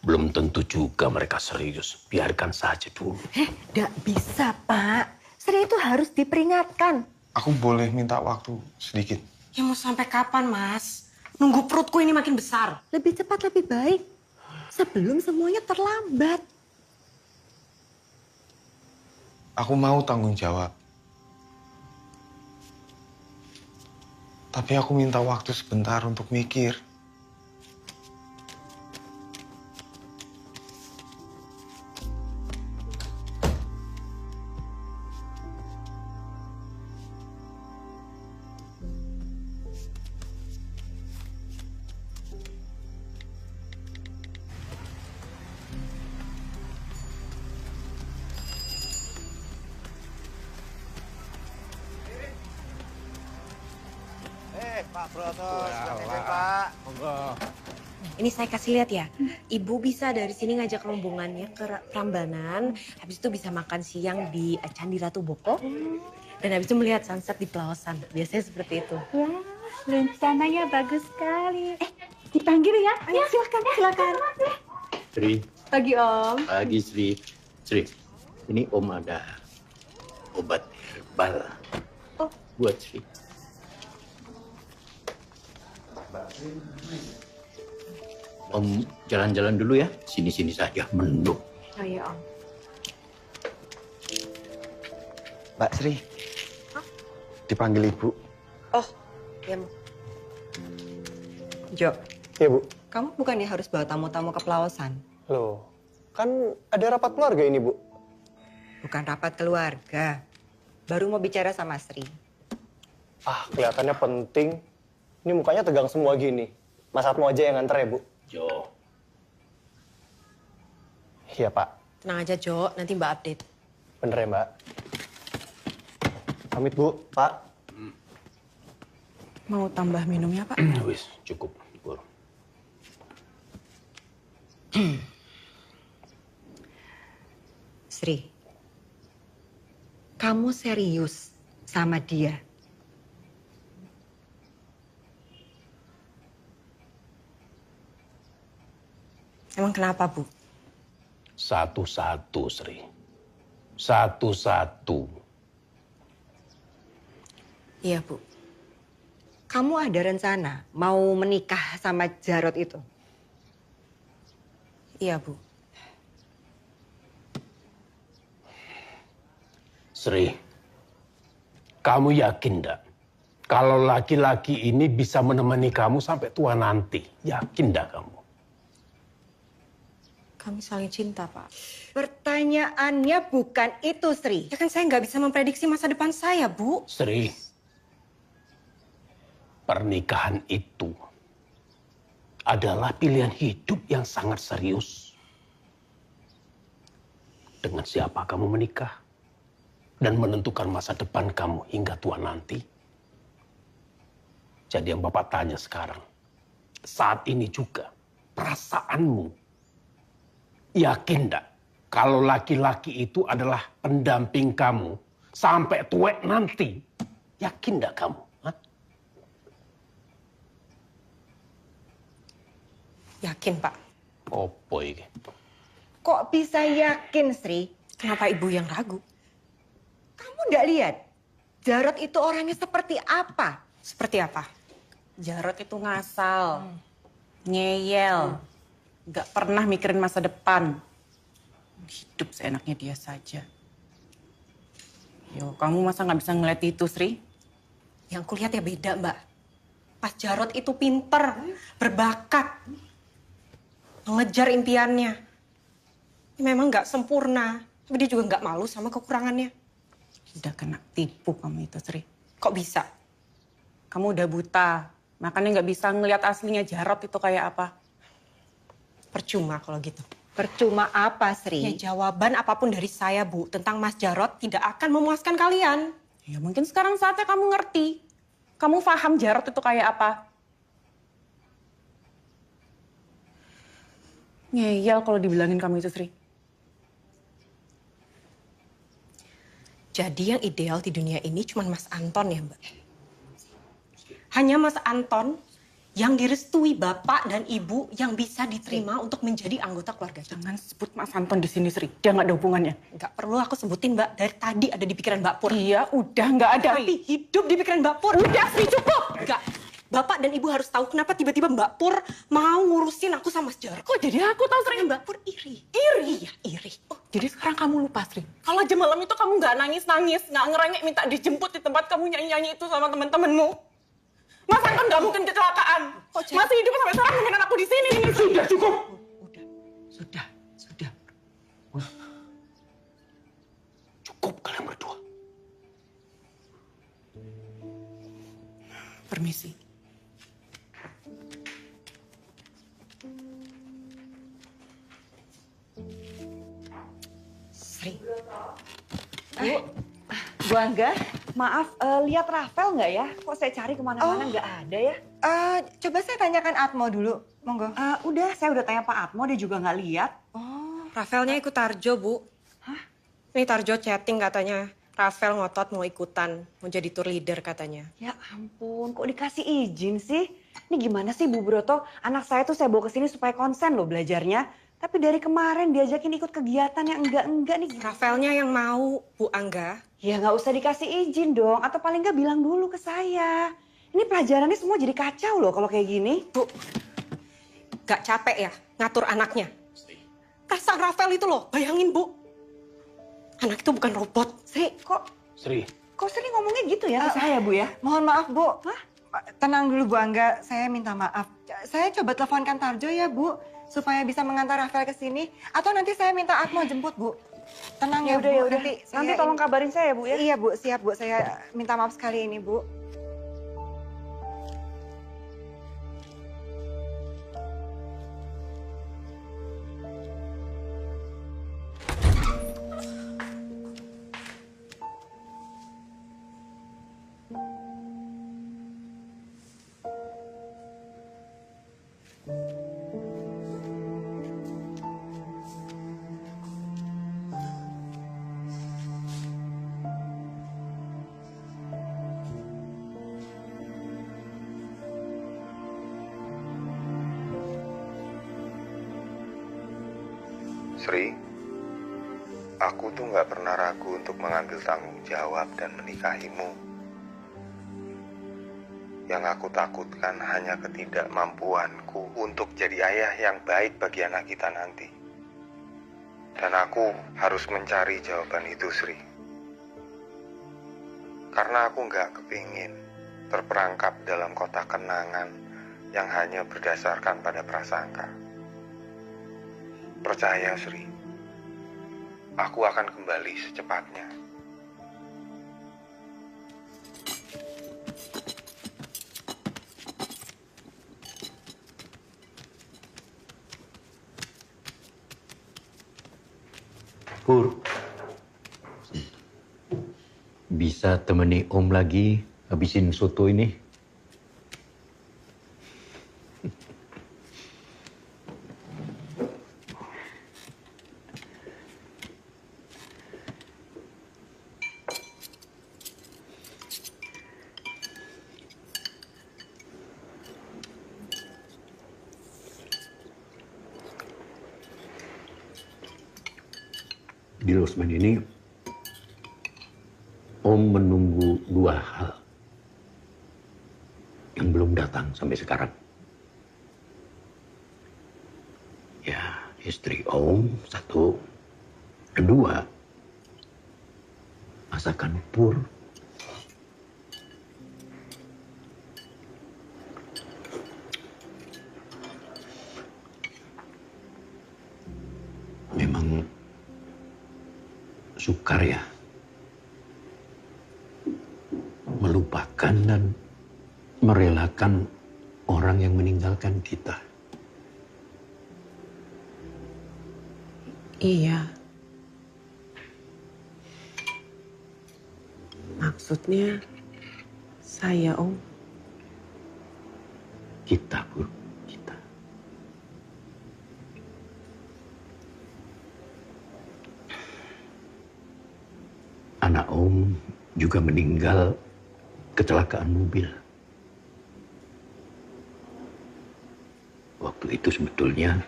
Belum tentu juga mereka serius. Biarkan saja dulu. Nggak bisa, Pak. Sri itu harus diperingatkan. Aku boleh minta waktu sedikit. Ya mau sampai kapan, Mas? Nunggu perutku ini makin besar. Lebih cepat, lebih baik. Sebelum semuanya terlambat. Aku mau tanggung jawab. Tapi aku minta waktu sebentar untuk mikir. Pak Broto, silahkan Pak. Monggo. Ini saya kasih lihat ya. Ibu bisa dari sini ngajak rombongannya ke Prambanan. Habis itu bisa makan siang di Candi Ratu Boko. Dan habis itu melihat sunset di Pelausan. Biasanya seperti itu. Wah, rencananya bagus sekali. Dipanggil ya? Ayo, silakan. Sri. Pagi, Om. Pagi, Sri. Sri, ini Om ada obat herbal. Oh. Buat Sri. Om jalan-jalan dulu ya. Sini-sini saja, mendung. Ayo, Om. Mbak Sri. Dipanggil Ibu. Oh, ya. Jo. Iya, Bu. Kamu bukannya harus bawa tamu-tamu ke Pelausan? Loh, kan ada rapat keluarga ini, Bu. Bukan rapat keluarga. Baru mau bicara sama Sri. Ah, kelihatannya penting. Ini mukanya tegang semua gini. Mas Atmo aja yang nganter ya, Bu? Jo. Iya, Pak. Tenang aja, Jo. Nanti Mbak update. Bener ya, Mbak? Pamit, Bu. Pak. Mau tambah minumnya, Pak? Wis, cukup. Pur. Sri, kamu serius sama dia? Emang kenapa, Bu? Satu-satu, Sri. Satu-satu. Iya, Bu. Kamu ada rencana mau menikah sama Jarod itu? Iya, Bu. Sri, kamu yakin ndak? Kalau laki-laki ini bisa menemani kamu sampai tua nanti, yakin ndak kamu? Kami saling cinta, Pak. Pertanyaannya bukan itu, Sri. Ya kan saya nggak bisa memprediksi masa depan saya, Bu. Sri, pernikahan itu adalah pilihan hidup yang sangat serius. Dengan siapa kamu menikah dan menentukan masa depan kamu hingga tua nanti. Jadi yang Bapak tanya sekarang, saat ini juga perasaanmu, yakin enggak kalau laki-laki itu adalah pendamping kamu sampai tua nanti? Yakin enggak kamu? Hah? Yakin, Pak. Opo iki? Kok bisa yakin, Sri? Kenapa ibu yang ragu? Kamu nggak lihat? Jarod itu orangnya seperti apa? Seperti apa? Jarod itu ngasal, ngeyel, nggak pernah mikirin masa depan. Hidup seenaknya dia saja. Yo, kamu masa nggak bisa ngeliat itu, Sri? Yang kulihat ya beda, Mbak. Mas Jarod itu pinter, berbakat, mengejar impiannya. Memang nggak sempurna, tapi dia juga nggak malu sama kekurangannya. Udah kena tipu kamu itu, Sri. Kok bisa? Kamu udah buta, makanya nggak bisa ngelihat aslinya Jarod itu kayak apa. Percuma kalau gitu. Percuma apa, Sri? Ya jawaban apapun dari saya, Bu, tentang Mas Jarod tidak akan memuaskan kalian. Ya mungkin sekarang saatnya kamu ngerti. Kamu paham Jarod itu kayak apa. Ngeyel kalau dibilangin kamu itu, Sri. Jadi yang ideal di dunia ini cuma Mas Anton ya, Mbak? Hanya Mas Anton yang direstui Bapak dan Ibu yang bisa diterima untuk menjadi anggota keluarga. Jangan sebut Mas Anton di sini, Sri. Dia nggak ada hubungannya. Nggak perlu aku sebutin, Mbak. Dari tadi ada di pikiran Mbak Pur. Iya, udah nggak ada. Tapi hidup di pikiran Mbak Pur. Udah, Sri, cukup. Nggak. Bapak dan Ibu harus tahu kenapa tiba-tiba Mbak Pur mau ngurusin aku sama Mas Jarod. Kok jadi aku tahu, Sri? Mbak Pur iri. Iri? Iya, iri. Oh, jadi sekarang kamu lupa, Sri. Kalau aja malam itu kamu nggak nangis-nangis, nggak ngerengek minta dijemput di tempat kamu nyanyi-nyanyi itu sama teman-temanmu. Mas Anton nggak mungkin kecelakaan. Masih hidup sampai sekarang nemenin aku di sini. Sudah cukup. Sudah. Cukup kalian berdua. Permisi. Sri. Bu Angga, maaf, lihat Rafael nggak ya? Kok saya cari kemana-mana nggak ada ya? Coba saya tanyakan Atmo dulu, monggo. Udah, saya udah tanya Pak Atmo, dia juga nggak lihat. Rafaelnya ikut Tarjo, Bu. Hah? Ini Tarjo chatting katanya. Rafael ngotot mau ikutan, mau jadi tour leader katanya. Ya ampun, kok dikasih izin sih? Ini gimana sih Bu Broto? Anak saya tuh saya bawa ke sini supaya konsen loh belajarnya. Tapi dari kemarin diajakin ikut kegiatan yang enggak nih. Rafaelnya yang mau, Bu Angga. Ya nggak usah dikasih izin dong, atau paling nggak bilang dulu ke saya. Ini pelajarannya semua jadi kacau loh kalau kayak gini. Bu, gak capek ya ngatur anaknya? Perasaan Rafael itu loh, bayangin Bu. Anak itu bukan robot. Sri, kok Sri ngomongnya gitu ya ke saya, Bu ya? Mohon maaf, Bu. Tenang dulu, Bu Angga. Saya minta maaf. Saya coba teleponkan Tarjo ya, Bu. Supaya bisa mengantar Rafael ke sini. Atau nanti saya minta Atmo jemput, Bu. Tenang ya, Bu. Nanti tolong kabarin saya, Bu ya. Iya, Bu. Siap, Bu. Saya minta maaf sekali ini, Bu. Sri, aku tuh nggak pernah ragu untuk mengambil tanggung jawab dan menikahimu. Yang aku takutkan hanya ketidakmampuanku untuk jadi ayah yang baik bagi anak kita nanti. Dan aku harus mencari jawaban itu, Sri. Karena aku nggak kepingin terperangkap dalam kotak kenangan yang hanya berdasarkan pada prasangka. Percaya, Sri, aku akan kembali secepatnya. Pur, bisa temani Om lagi habisin soto ini? Di losmen ini, Om menunggu dua hal yang belum datang sampai sekarang. Ya, istri Om, satu. Kedua, masakan Pur. Memang sukar ya melupakan dan merelakan orang yang meninggalkan kita. Iya. Maksudnya saya, Om. Kita, Pur. Kita. Anak Om juga meninggal kecelakaan mobil. Waktu itu sebetulnya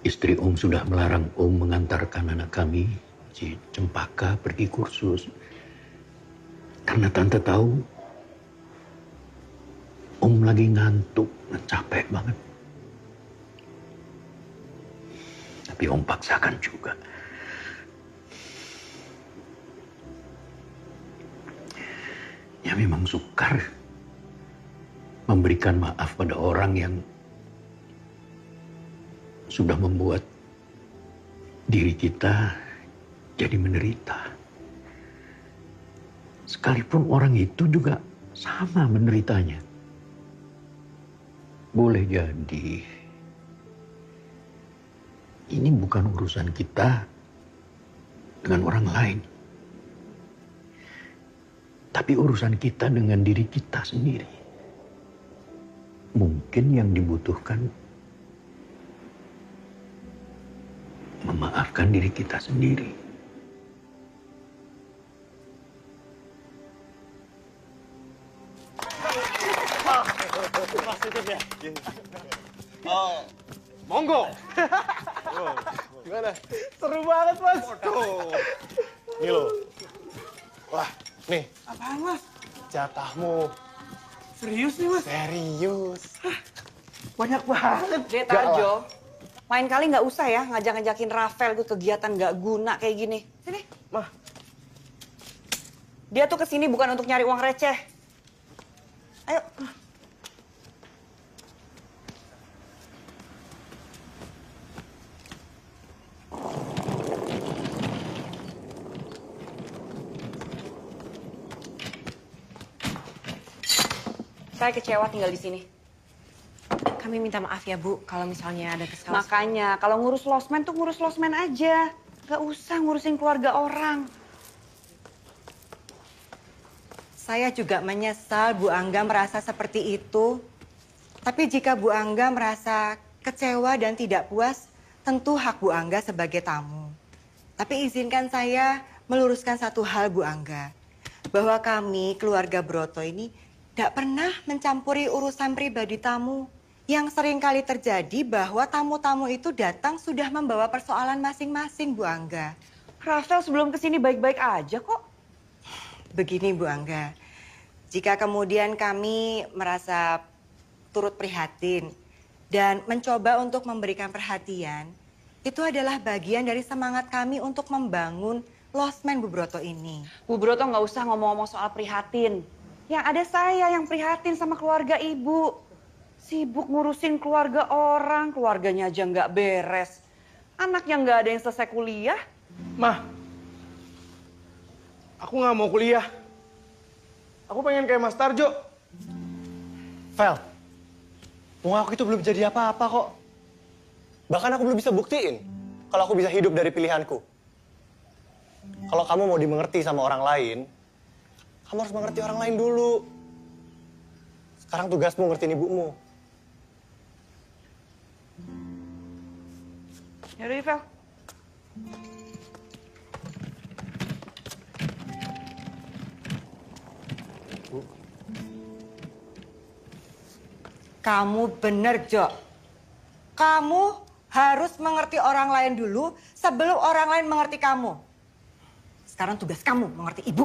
istri Om sudah melarang Om mengantarkan anak kami, si Cempaka, pergi kursus. Karena tante tahu Om lagi ngantuk dan capek banget. Tapi Om paksakan juga. Ya memang sukar memberikan maaf pada orang yang sudah membuat diri kita jadi menderita. Sekalipun orang itu juga sama menderitanya. Boleh jadi ini bukan urusan kita dengan orang lain. Tapi urusan kita dengan diri kita sendiri. Mungkin yang dibutuhkan memaafkan diri kita sendiri. Mas tutup ya? Oh, monggo. Gimana? Seru banget, Mas. Nih lo. Wah, nih. Apaan, Mas? Jatahmu. Serius nih, Mas? Serius. Banyak banget. Dek Tarjo, lain kali nggak usah ya ngajak-ngajakin Rafael ke kegiatan nggak guna kayak gini. Sini. Mah. Dia tuh kesini bukan untuk nyari uang receh. Ayo. Saya kecewa tinggal di sini. Kami minta maaf ya, Bu, kalau misalnya ada kesalahan. Makanya, kalau ngurus losmen tuh ngurus losmen aja. Gak usah ngurusin keluarga orang. Saya juga menyesal Bu Angga merasa seperti itu. Tapi jika Bu Angga merasa kecewa dan tidak puas, tentu hak Bu Angga sebagai tamu. Tapi izinkan saya meluruskan satu hal, Bu Angga. Bahwa kami, keluarga Broto ini, tidak pernah mencampuri urusan pribadi tamu. Yang sering kali terjadi bahwa tamu-tamu itu datang sudah membawa persoalan masing-masing, Bu Angga. Rafael sebelum kesini baik-baik aja kok. Begini, Bu Angga. Jika kemudian kami merasa turut prihatin dan mencoba untuk memberikan perhatian, itu adalah bagian dari semangat kami untuk membangun losmen Bu Broto ini. Bu Broto nggak usah ngomong-ngomong soal prihatin. Yang ada saya yang prihatin sama keluarga ibu. Sibuk ngurusin keluarga orang, keluarganya aja nggak beres. Anaknya nggak ada yang selesai kuliah. Mah, aku nggak mau kuliah. Aku pengen kayak Mas Tarjo. Vel, wong aku itu belum jadi apa-apa kok. Bahkan aku belum bisa buktiin kalau aku bisa hidup dari pilihanku. Kalau kamu mau dimengerti sama orang lain, kamu harus mengerti orang lain dulu. Sekarang tugasmu ngertiin ibumu. Yaudah, Vel. Kamu bener, Jo. Kamu harus mengerti orang lain dulu sebelum orang lain mengerti kamu. Sekarang tugas kamu mengerti ibu.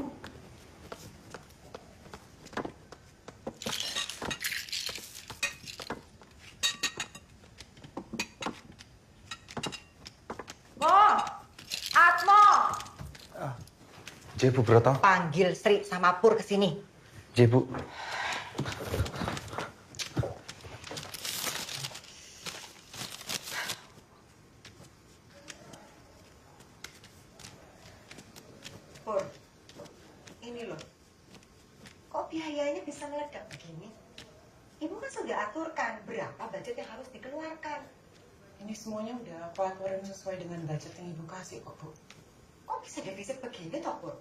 Mo, Atmo. J, Bu Broto. Panggil Sri sama Pur ke sini. J, Bu. Pur, ini loh. Kok biayanya bisa meledak begini? Ibu kan sudah aturkan berapa budget yang harus dikeluarkan. Ini semuanya udah aku aturin sesuai dengan budget yang Ibu kasih kok, Bu. Kok bisa defisit begini toh, Pur?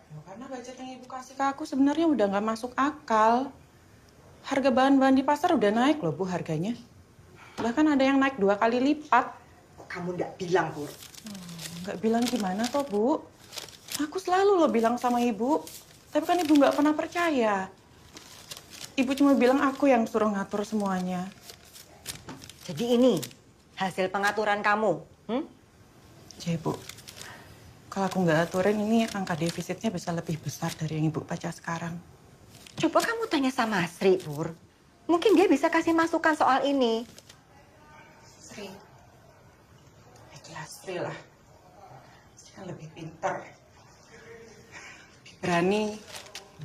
Ya, karena budget yang Ibu kasih ke aku sebenarnya udah nggak masuk akal. Harga bahan-bahan di pasar udah naik loh, Bu, harganya. Bahkan ada yang naik 2 kali lipat. Kok kamu nggak bilang, Pur? Nggak bilang gimana toh, Bu? Aku selalu loh bilang sama Ibu. Tapi kan Ibu nggak pernah percaya. Ibu cuma bilang aku yang suruh ngatur semuanya. Jadi ini hasil pengaturan kamu? Ya, Bu. Kalau aku nggak aturin, ini angka defisitnya bisa lebih besar dari yang Ibu baca sekarang. Coba kamu tanya sama Sri, Pur. Mungkin dia bisa kasih masukan soal ini. Sri. Ya jelas Sri lah. Sri kan lebih pinter. Lebih berani.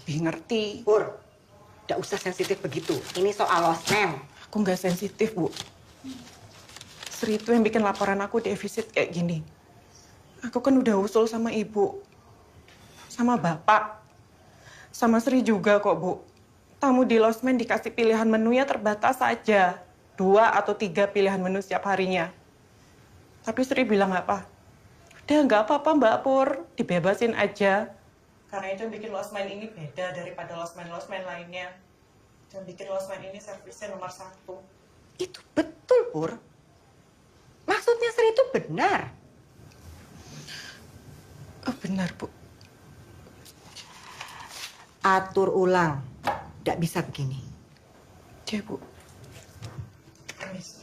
Lebih ngerti. Pur, nggak usah sensitif begitu. Ini soal losmen. Aku nggak sensitif, Bu. Sri itu yang bikin laporan aku defisit kayak gini. Aku kan udah usul sama Ibu. Sama Bapak. Sama Sri juga kok, Bu. Tamu di losmen dikasih pilihan menunya terbatas saja. 2 atau 3 pilihan menu setiap harinya. Tapi Sri bilang apa? Udah nggak apa-apa Mbak Pur, dibebasin aja. Karena itu yang bikin losmen ini beda daripada losmen-losmen lainnya. Dan bikin losmen ini servisnya nomor 1. Itu betul, Pur. Maksudnya Sri itu benar. Oh, benar, Bu. Atur ulang. Nggak bisa begini. Ya, Bu. Permisi.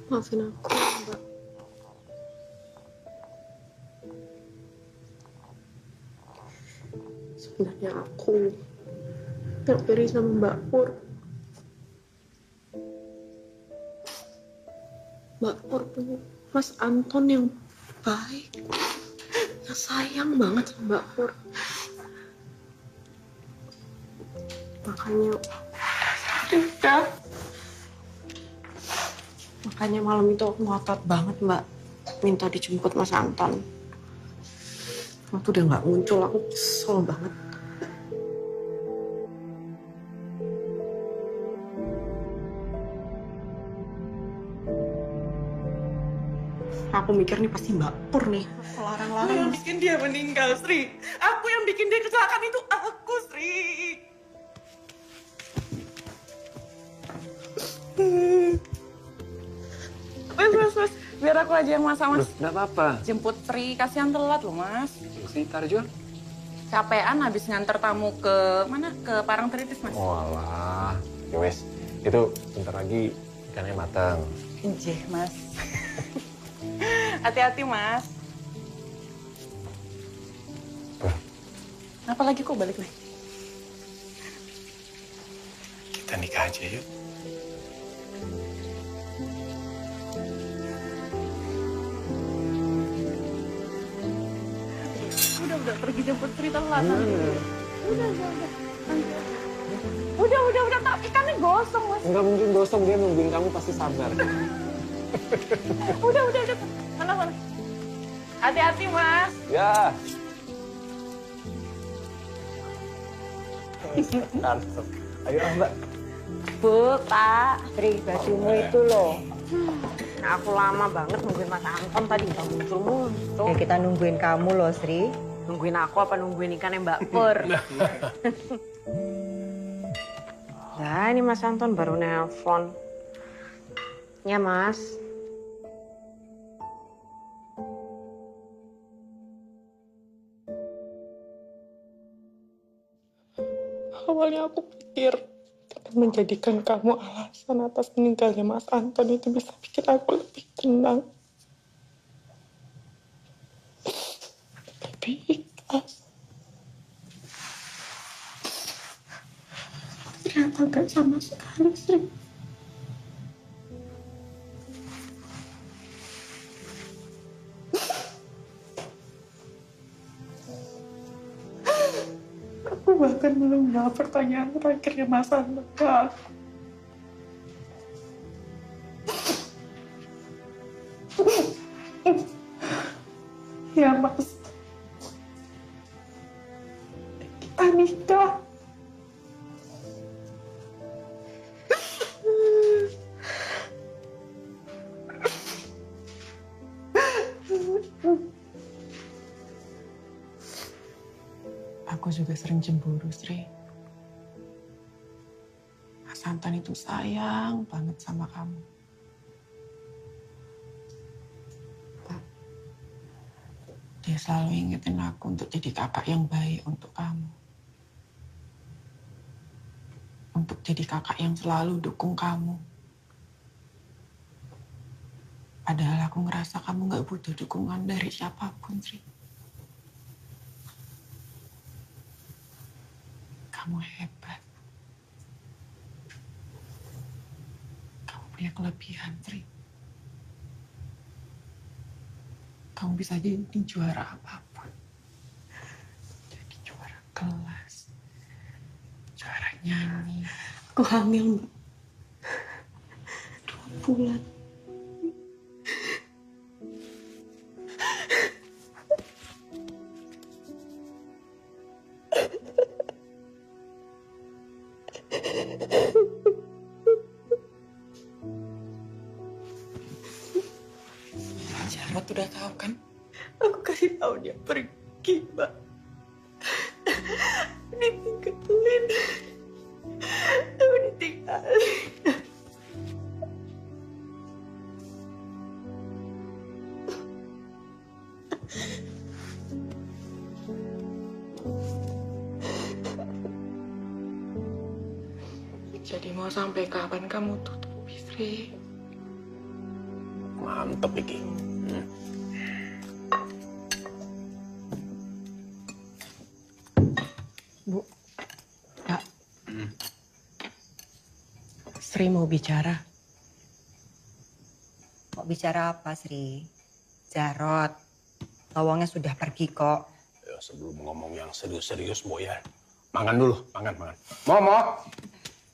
Maafin aku, Mbak. Sebenarnya aku yang iri sama Mbak Pur. Mbak Pur punya Mas Anton yang baik, yang sayang banget sama Mbak Pur. Makanya malam itu aku ngotot banget, Mbak, minta dijemput Mas Anton. Waktu udah nggak muncul, aku kesel banget. Aku mikir nih pasti Mbak Pur nih. Aku Larang-larang. yang bikin dia meninggal, Sri. Aku yang bikin dia kecelakaan itu aku, Sri. Mas. Biar aku aja yang masak, Mas. Nggak apa-apa. Jemput Sri, kasihan telat loh, Mas. Si Tarjo? Capean habis nganter tamu ke mana? Ke Parangtritis, Mas. Walah. Ya wes, itu bentar lagi ikannya matang. Injih, Mas. Hati-hati, Mas. Apa lagi kok balik nih? Kita nikah aja yuk. Udah pergi jemput Sri telat. Udah, tak ikannya gosong, Mas. Enggak mungkin gosong, dia nungguin kamu pasti sabar. Udah. Mana? Hati-hati, Mas. Ya. Mantap. Ayo, Mbak. Bu, Pak. Sri, bajumu itu loh. Nah, aku lama banget nungguin Mas Anton tadi nggak muncul-muncul. Ya, kita nungguin kamu loh, Sri. Nungguin aku apa nungguin ikannya Mbak Pur? Nah, ini Mas Anton baru nelpon. Ya, Mas. Awalnya aku pikir menjadikan kamu alasan atas meninggalnya Mas Anton itu bisa bikin aku lebih tenang. Lebih ikhlas. Ternyata gak sama sekali, Sri. Aku bahkan belum jawab pertanyaan terakhirnya Mas Anton ke aku. Ya, Mas. Kita nikah. Aku juga sering cemburu, Sri. Mas Anton itu sayang banget sama kamu. Dia selalu ingetin aku untuk jadi kakak yang baik untuk kamu. Untuk jadi kakak yang selalu dukung kamu. Padahal aku ngerasa kamu gak butuh dukungan dari siapapun, Sri. Kamu hebat. Kamu punya kelebihan, Sri. Kamu bisa jadi juara apapun. Jadi juara kelas. Juara nyanyi. Aku hamil, Mbak. 2 bulan. Jarot udah tahu kan? Aku kasih tahu dia pergi, Mbak. Ditinggalin. Aku ditinggalin. Jadi mau sampai kapan kamu tutup, Sri? Mantep iki. Bu, Kak. Sri mau bicara. Mau bicara apa, Sri? Jarot, lowongnya sudah pergi kok. Ya, sebelum ngomong yang serius-serius, Mbok ya. Makan dulu, makan. Mo.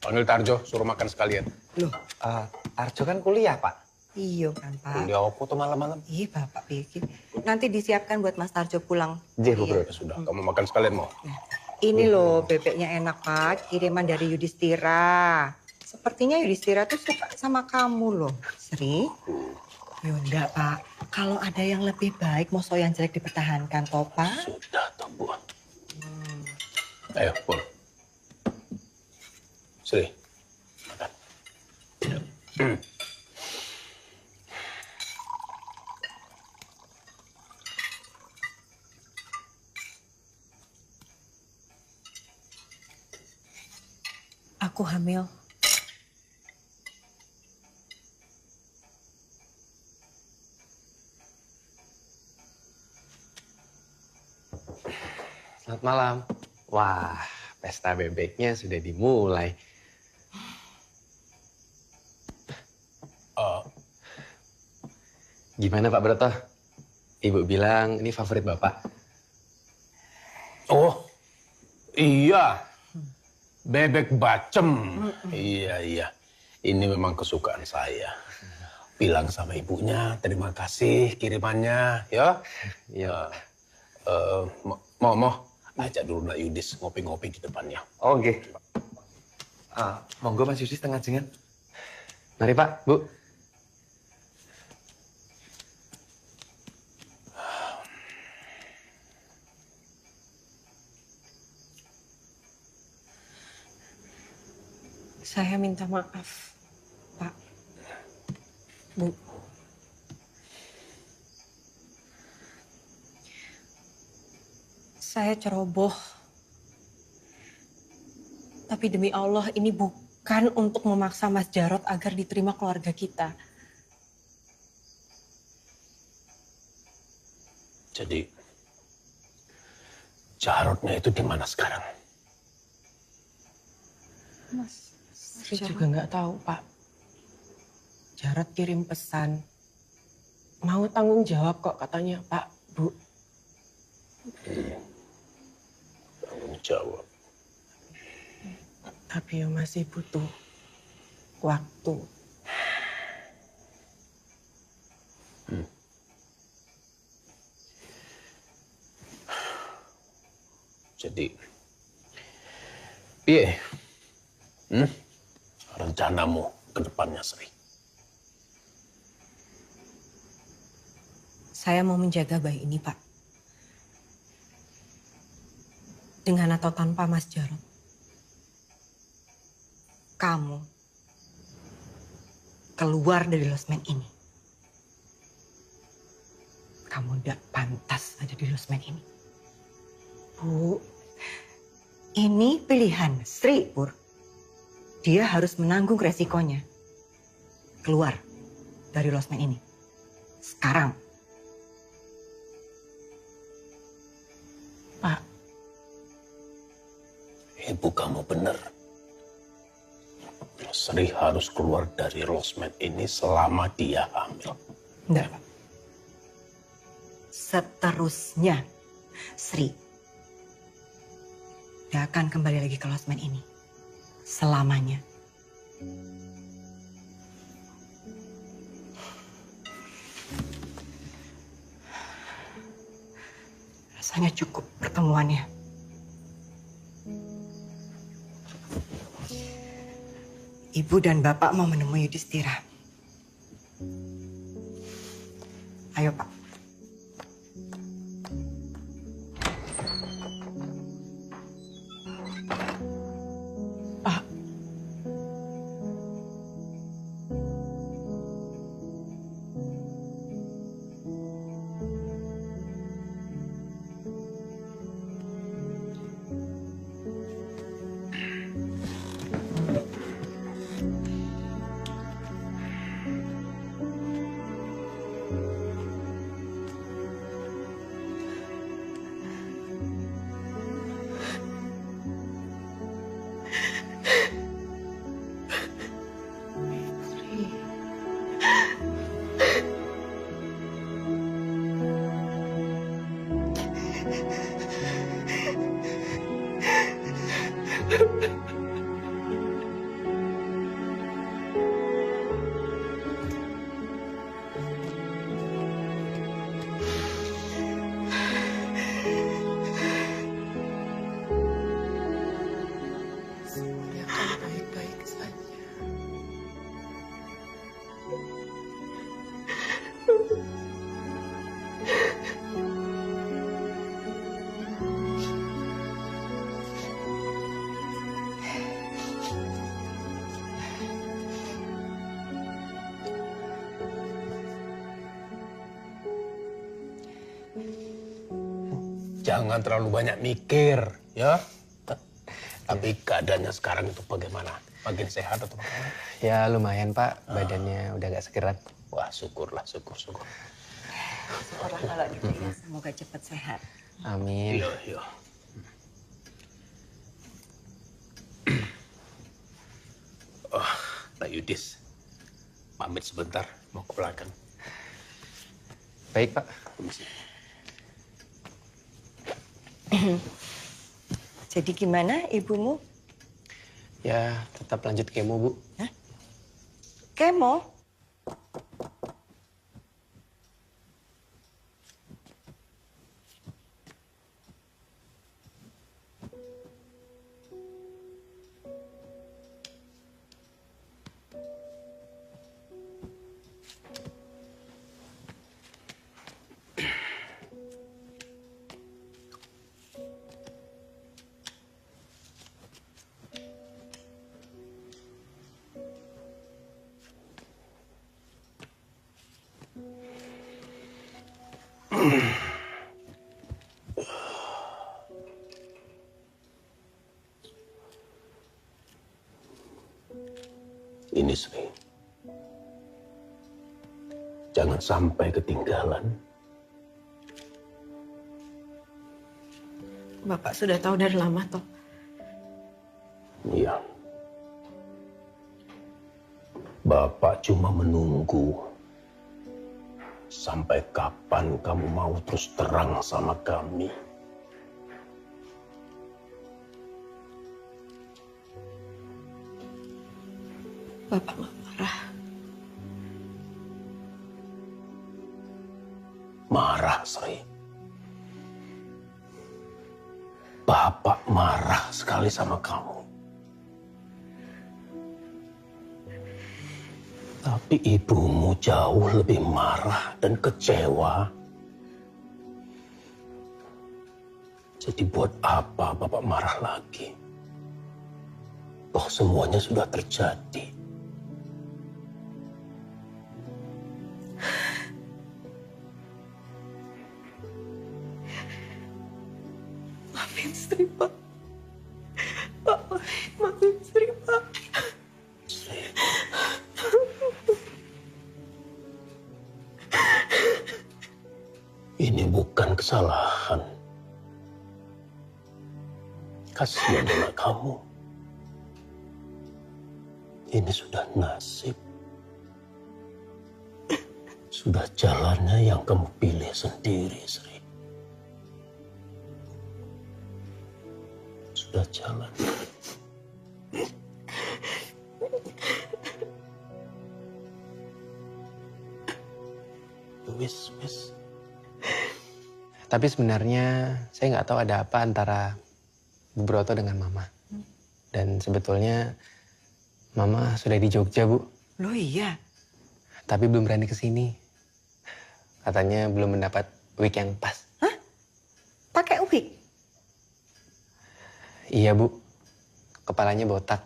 Panggil Tarjo, suruh makan sekalian. Loh, Tarjo kan kuliah, Pak. Iya kan, Pak. Kuliah apa tuh malam-malam? Iya, Bapak bikin. Nanti disiapkan buat Mas Tarjo pulang. Jeh, beberapa sudah. Kamu makan sekalian, Mo. Ini loh, bebeknya enak, Pak. Kiriman dari Yudhistira. Sepertinya Yudhistira tuh suka sama kamu loh, Sri. Ya enggak, Pak. Kalau ada yang lebih baik, mosok yang jelek dipertahankan, toh, Pak? Sudah, toh, Bu. Ayo, Pur. Sri, makan. Aku hamil. Selamat malam. Wah, pesta bebeknya sudah dimulai. Gimana Pak Broto? Ibu bilang ini favorit Bapak. Oh, iya. Bebek bacem. Iya. Ini memang kesukaan saya. Bilang sama ibunya, terima kasih kirimannya, ya. Iya. Mau ajak dulu Nak Yudis ngopi-ngopi di depannya. Oke. Monggo Mas Yudi setengah jengan. Mari Pak, Bu. Saya minta maaf, Pak. Bu. Saya ceroboh. Tapi demi Allah ini bukan untuk memaksa Mas Jarot agar diterima keluarga kita. Jadi, Jarotnya itu di mana sekarang? Mas, saya juga nggak tahu, Pak. Jarot kirim pesan. Mau tanggung jawab kok katanya, Pak, Bu. Tanggung jawab. Tapi ya masih butuh waktu. Jadi, piye? Rencanamu ke depannya, Sri? Saya mau menjaga bayi ini, Pak. Dengan atau tanpa Mas Jarot. Kamu keluar dari losmen ini. Kamu tidak pantas ada di losmen ini. Bu, ini pilihan Sri, Pur. Dia harus menanggung resikonya. Keluar dari losmen ini. Sekarang. Pak. Ibu kamu benar. Sri harus keluar dari losmen ini selama dia hamil. Enggak, Pak. Seterusnya, Sri. Dia akan kembali lagi ke losmen ini. Selamanya. Rasanya cukup pertemuannya. Ibu dan Bapak mau menemui Yudhistira. Ayo, Pak. Semuanya akan baik-baik saja. Jangan terlalu banyak mikir, ya. Tapi keadaannya sekarang itu bagaimana? Makin sehat atau bagaimana? Ya lumayan Pak, badannya udah agak segeran. Wah syukurlah, syukur. Syukurlah kalau gitu ya. Semoga cepat sehat. Amin. Iya. Oh, Pak Yudis, pamit sebentar, mau ke belakang. Baik Pak. Permisi. Jadi gimana ibumu? Ya tetap lanjut kemo Bu. Kemo? Ini Sri. Jangan sampai ketinggalan. Bapak sudah tahu dari lama toh. Iya. Bapak cuma menunggu sampai kapan kamu mau terus terang sama kami. Bapak nggak marah. Marah, Sri. Bapak marah sekali sama kamu. Tapi ibumu jauh lebih marah dan kecewa. Jadi buat apa Bapak marah lagi? Toh semuanya sudah terjadi. Maafin Sri, Pak. Pak, maafin Sri, Pak. Ini bukan kesalahan. Kasihan anak kamu. Ini sudah nasib. Sudah jalannya yang kamu pilih sendiri, Sri. Sudah jalan. Wis. Tapi sebenarnya saya nggak tahu ada apa antara Bu Broto dengan Mama. Dan sebetulnya Mama sudah di Jogja, Bu. Loh iya? Tapi belum berani ke sini. Katanya belum mendapat wig yang pas. Hah? Pakai wig? Iya, Bu. Kepalanya botak.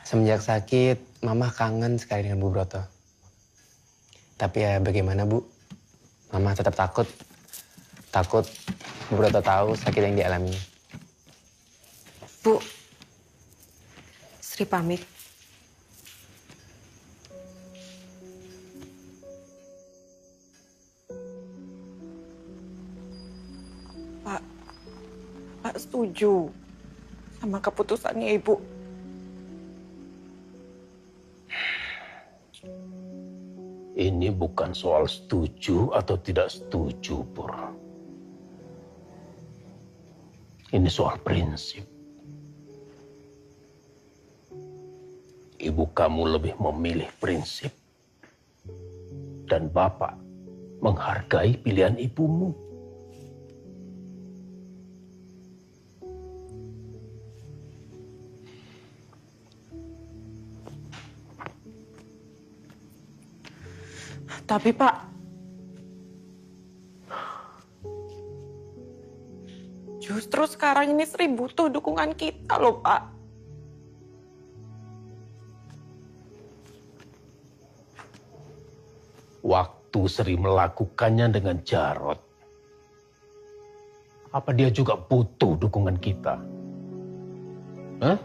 Semenjak sakit, Mama kangen sekali dengan Bu Broto. Tapi ya bagaimana, Bu? Mama tetap takut. Takut Bu Broto tahu sakit yang dialaminya. Bu, Sri pamit. Pak setuju sama keputusannya Ibu. Ini bukan soal setuju atau tidak setuju, Pur. Ini soal prinsip. Ibu kamu lebih memilih prinsip. Dan Bapak menghargai pilihan ibumu. Tapi Pak, justru sekarang ini Sri butuh dukungan kita loh Pak. Waktu Sri melakukannya dengan Jarot, apa dia juga butuh dukungan kita? Hah?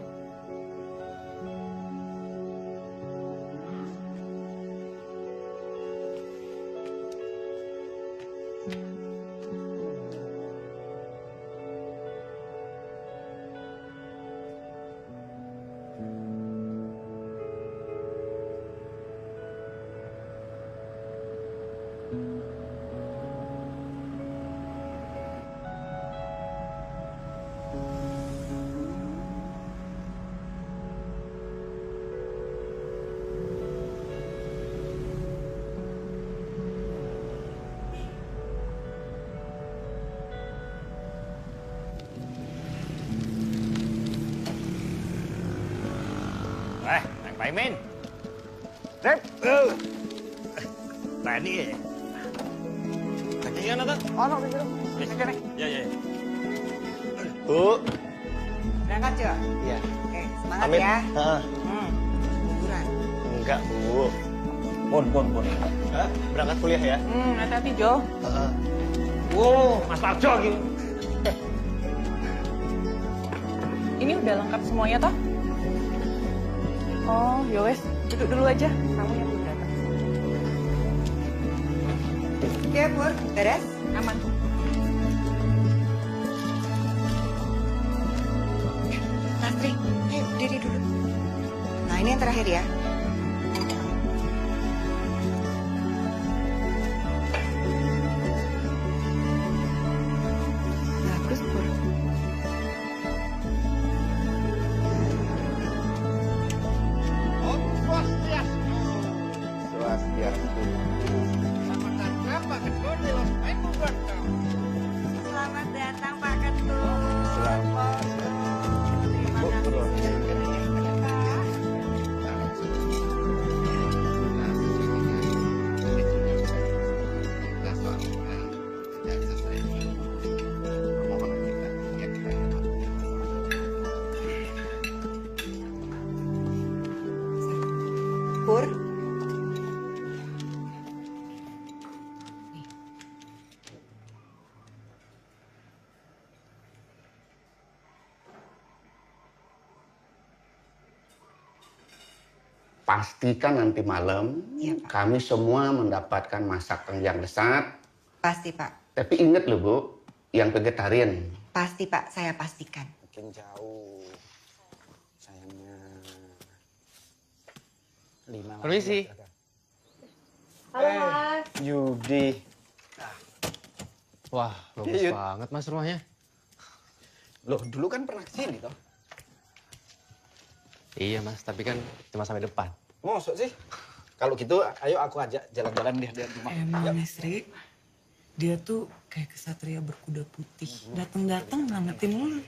Pak Imin. Rep. Tadi ya. Kaki kan ada? Ono gitu. Ya. Bu. Berangkat, Jo? Iya. Oke, semangat Amin. ya. Heeh. Liburan. Enggak, Bu. Pun. Hah? Berangkat kuliah ya? Hati-hati Jo. Wow, Mas Tarjo gitu. Ini udah lengkap semuanya toh? Oh, yowes, duduk dulu aja. Kamu yang udah datang. Oke, Pur. Beres? Aman. Lastri, ayo diri dulu. Nah, ini yang terakhir ya. Bagus, Pur. Swastiastu. Selamat datang Pak Ketut. Selamat. Pur. Pastikan nanti malam kami semua mendapatkan masakan yang lezat. Pasti, Pak. Tapi ingat loh, Bu, yang vegetarian. Pasti, Pak. Saya pastikan. Makin jauh. Sayangnya. 5. Permisi. Halo, Mas. Yudi. Wah, bagus banget Mas rumahnya. Loh, dulu kan pernah kesini toh? Iya Mas, tapi kan cuma sampai depan. Mosok sih? Kalau gitu, ayo aku ajak jalan-jalan di rumah. Emang Sri, dia tuh kayak kesatria berkuda putih. Datang-datang ngelamatin mulu.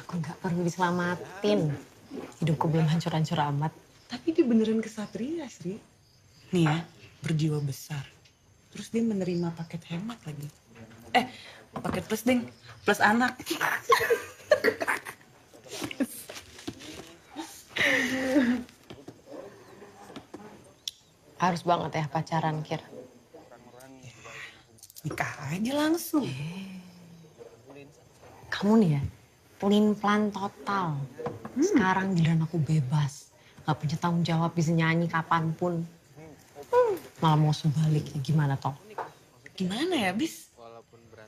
Aku nggak perlu diselamatin. Hidupku belum hancur-hancur amat. Tapi dia beneran kesatria, Sri. Nih ya, berjiwa besar. Terus dia menerima paket hemat lagi. Paket plus, Ding. Plus anak. Harus banget ya pacaran, Kir. Nikah aja langsung. Kamu nih ya, pelin-pelan total. Sekarang giliran aku bebas. Gak punya tanggung jawab, bisa nyanyi kapanpun. Malah mau sebaliknya, gimana toh? Gimana ya, Bis?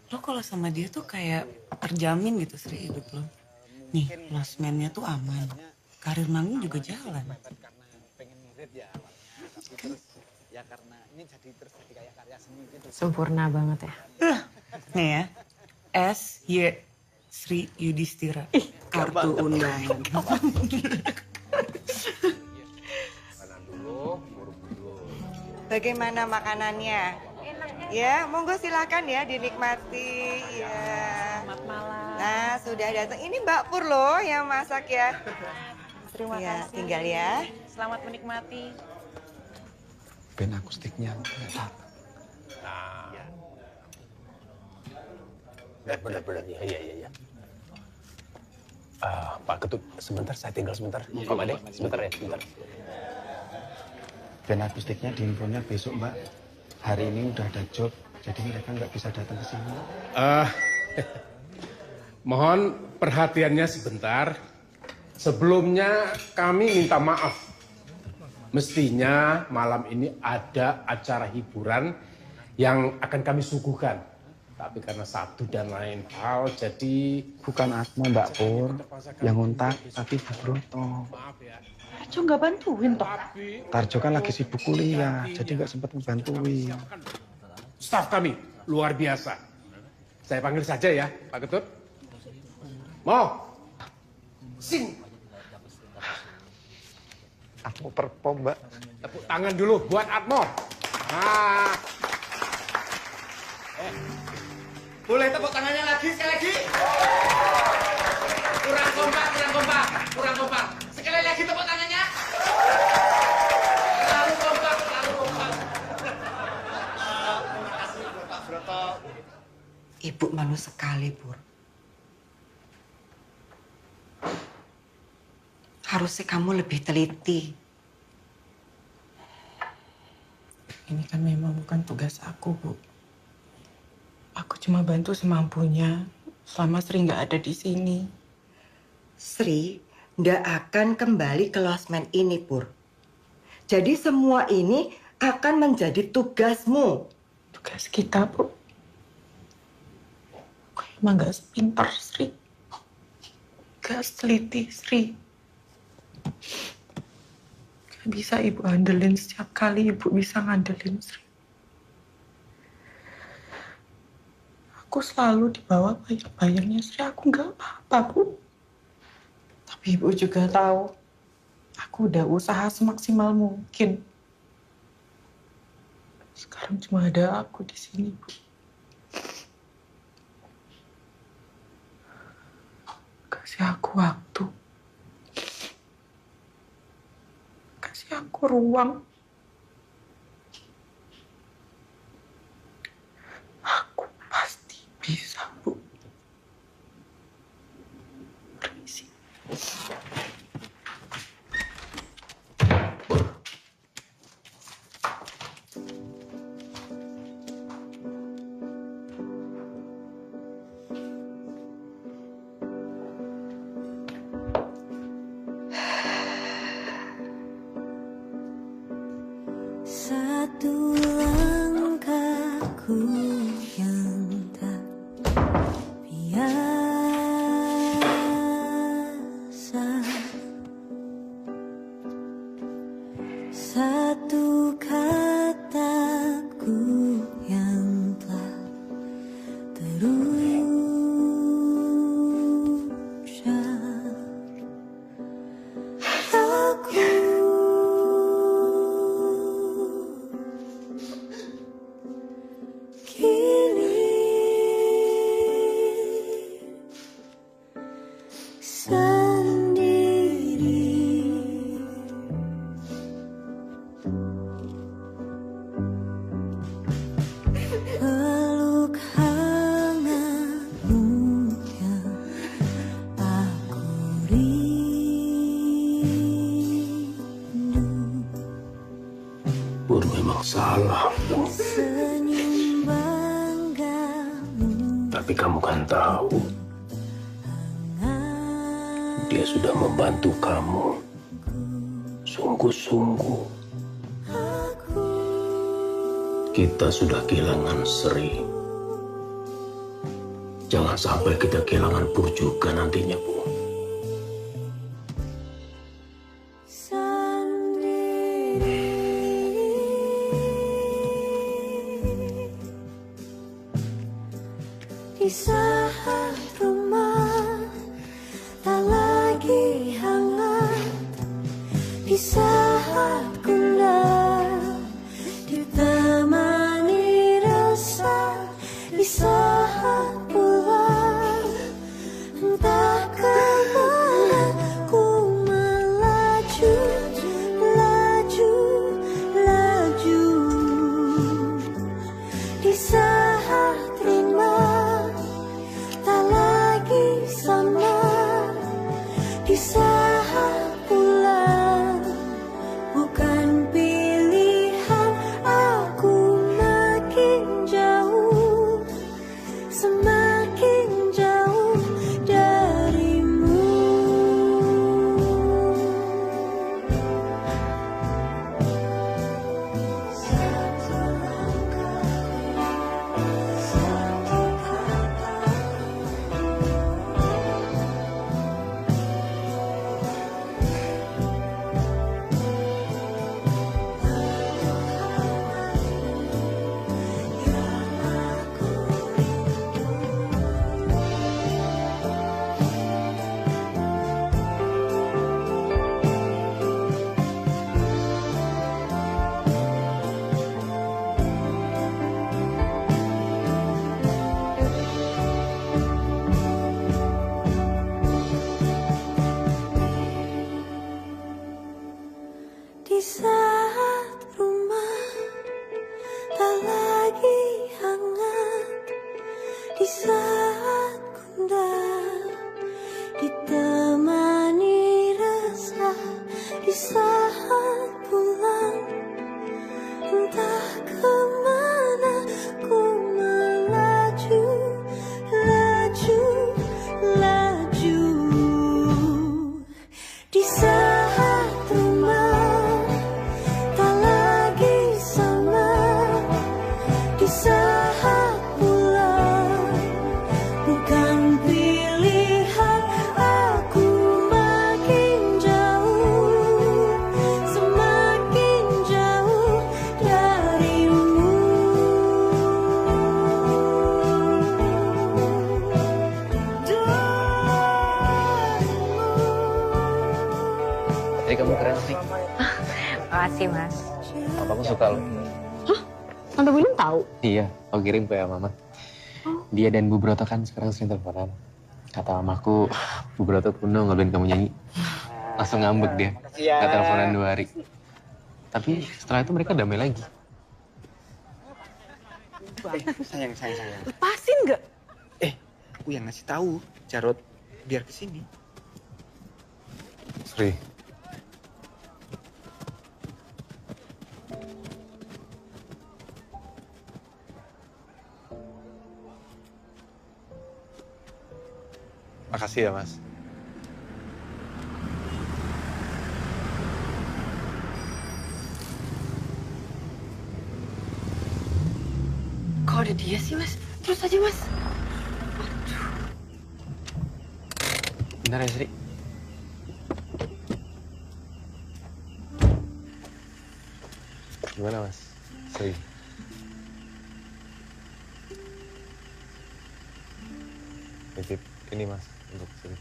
Lo kalau sama dia tuh kayak terjamin gitu, Sri, hidup lo. Nih, losmennya tuh aman. Karir manggung juga jalan. Ya karena ini jadi terus jadi kayak karya seni gitu. Sempurna banget ya. Nih ya, S.Y. Sri Yudhistira. Kartu undangan. Bagaimana makanannya? Ya, monggo silakan ya dinikmati. Ya. Selamat malam. Nah, sudah datang. Ini Mbak Pur loh yang masak ya. Terima Ya, kasih. tinggal ya. Selamat menikmati. Band akustiknya. Benar-benar, iya. Pak Ketut, sebentar, saya tinggal sebentar. Om Ade, sebentar ya, sebentar. Band akustiknya diinfonya besok, Mbak. Hari ini udah ada job, jadi mereka nggak bisa datang ke sini. Mohon perhatiannya sebentar. Sebelumnya kami minta maaf. Mestinya malam ini ada acara hiburan yang akan kami suguhkan. Tapi karena satu dan lain hal, jadi... Bukan Asma, Mbak Pur. Yang ngontak, tapi Bu Broto. Tarjo nggak bantuin toh? Tarjo kan lagi sibuk kuliah, jadi nggak sempat membantuin. Staf kami luar biasa. Saya panggil saja ya, Pak Ketut. Mau? Sing. Atmo perform, Mbak. Tepuk tangan dulu buat Atmo. Nah. Boleh tepuk tangannya lagi, sekali lagi? Kurang kompak. Sekali lagi tepuk tangannya. Terlalu kompak. Terima kasih Pak Broto. Ibu malu sekali, Pur. Harusnya kamu lebih teliti. Ini kan memang bukan tugas aku, Bu. Aku cuma bantu semampunya selama Sri nggak ada di sini. Sri ndak akan kembali ke losmen ini, Pur. Jadi semua ini akan menjadi tugasmu. Tugas kita, Bu. Aku emang nggak sepintar Sri. Nggak teliti Sri. Gak bisa Ibu andelin setiap kali Ibu bisa ngandelin Sri. Aku selalu dibawa bayang-bayangnya Sri. Aku nggak apa-apa, Bu. Tapi Ibu juga tahu, aku udah usaha semaksimal mungkin. Sekarang cuma ada aku di sini, Bu. Kasih aku waktu. Kasih aku ruang. Aku pasti bisa, Bu. Permisi. Satu langkahku yang tak biasa, satu kataku yang telah terucap. Aku peluk hangatmu yang aku rindu. Pur memang salah. Senyum banggamu Tapi kamu kan tahu, dia sudah membantu kamu sungguh-sungguh. Kita sudah kehilangan Sri. Jangan sampai kita kehilangan Pur juga nantinya, Bu. di saat rumah tak lagi hangat, di saat gundah ditemani rasa, di saat pulang entah kemana ku melaju, laju, laju. Di saat rumah tak lagi sama, di saat pulang bukan pilihan, aku makin jauh, semakin jauh darimu. Satu langkah, satu kata. Di saat rumah tak lagi hangat, di saat gundah ditemani rasa, di saat pulang entah Makasih, Mas. Papaku suka loh. Hah? Tante William tahu? Iya, aku kirim ke mama. Dia dan Bu Broto kan sekarang sering teleponan. Kata mamaku, Bu Broto kuno ngobrolin kamu nyanyi. Langsung ngambek dia. Gak teleponan 2 hari. Tapi setelah itu mereka damai lagi. Sayang. Lepasin nggak? Aku yang ngasih tahu, Jarot, biar kesini. Sri. Makasih ya, Mas. Kok ada dia sih, Mas? Terus aja, Mas. Bentar ya, Sri. Gimana, Mas? Sri. Titip ini, Mas, untuk Sri.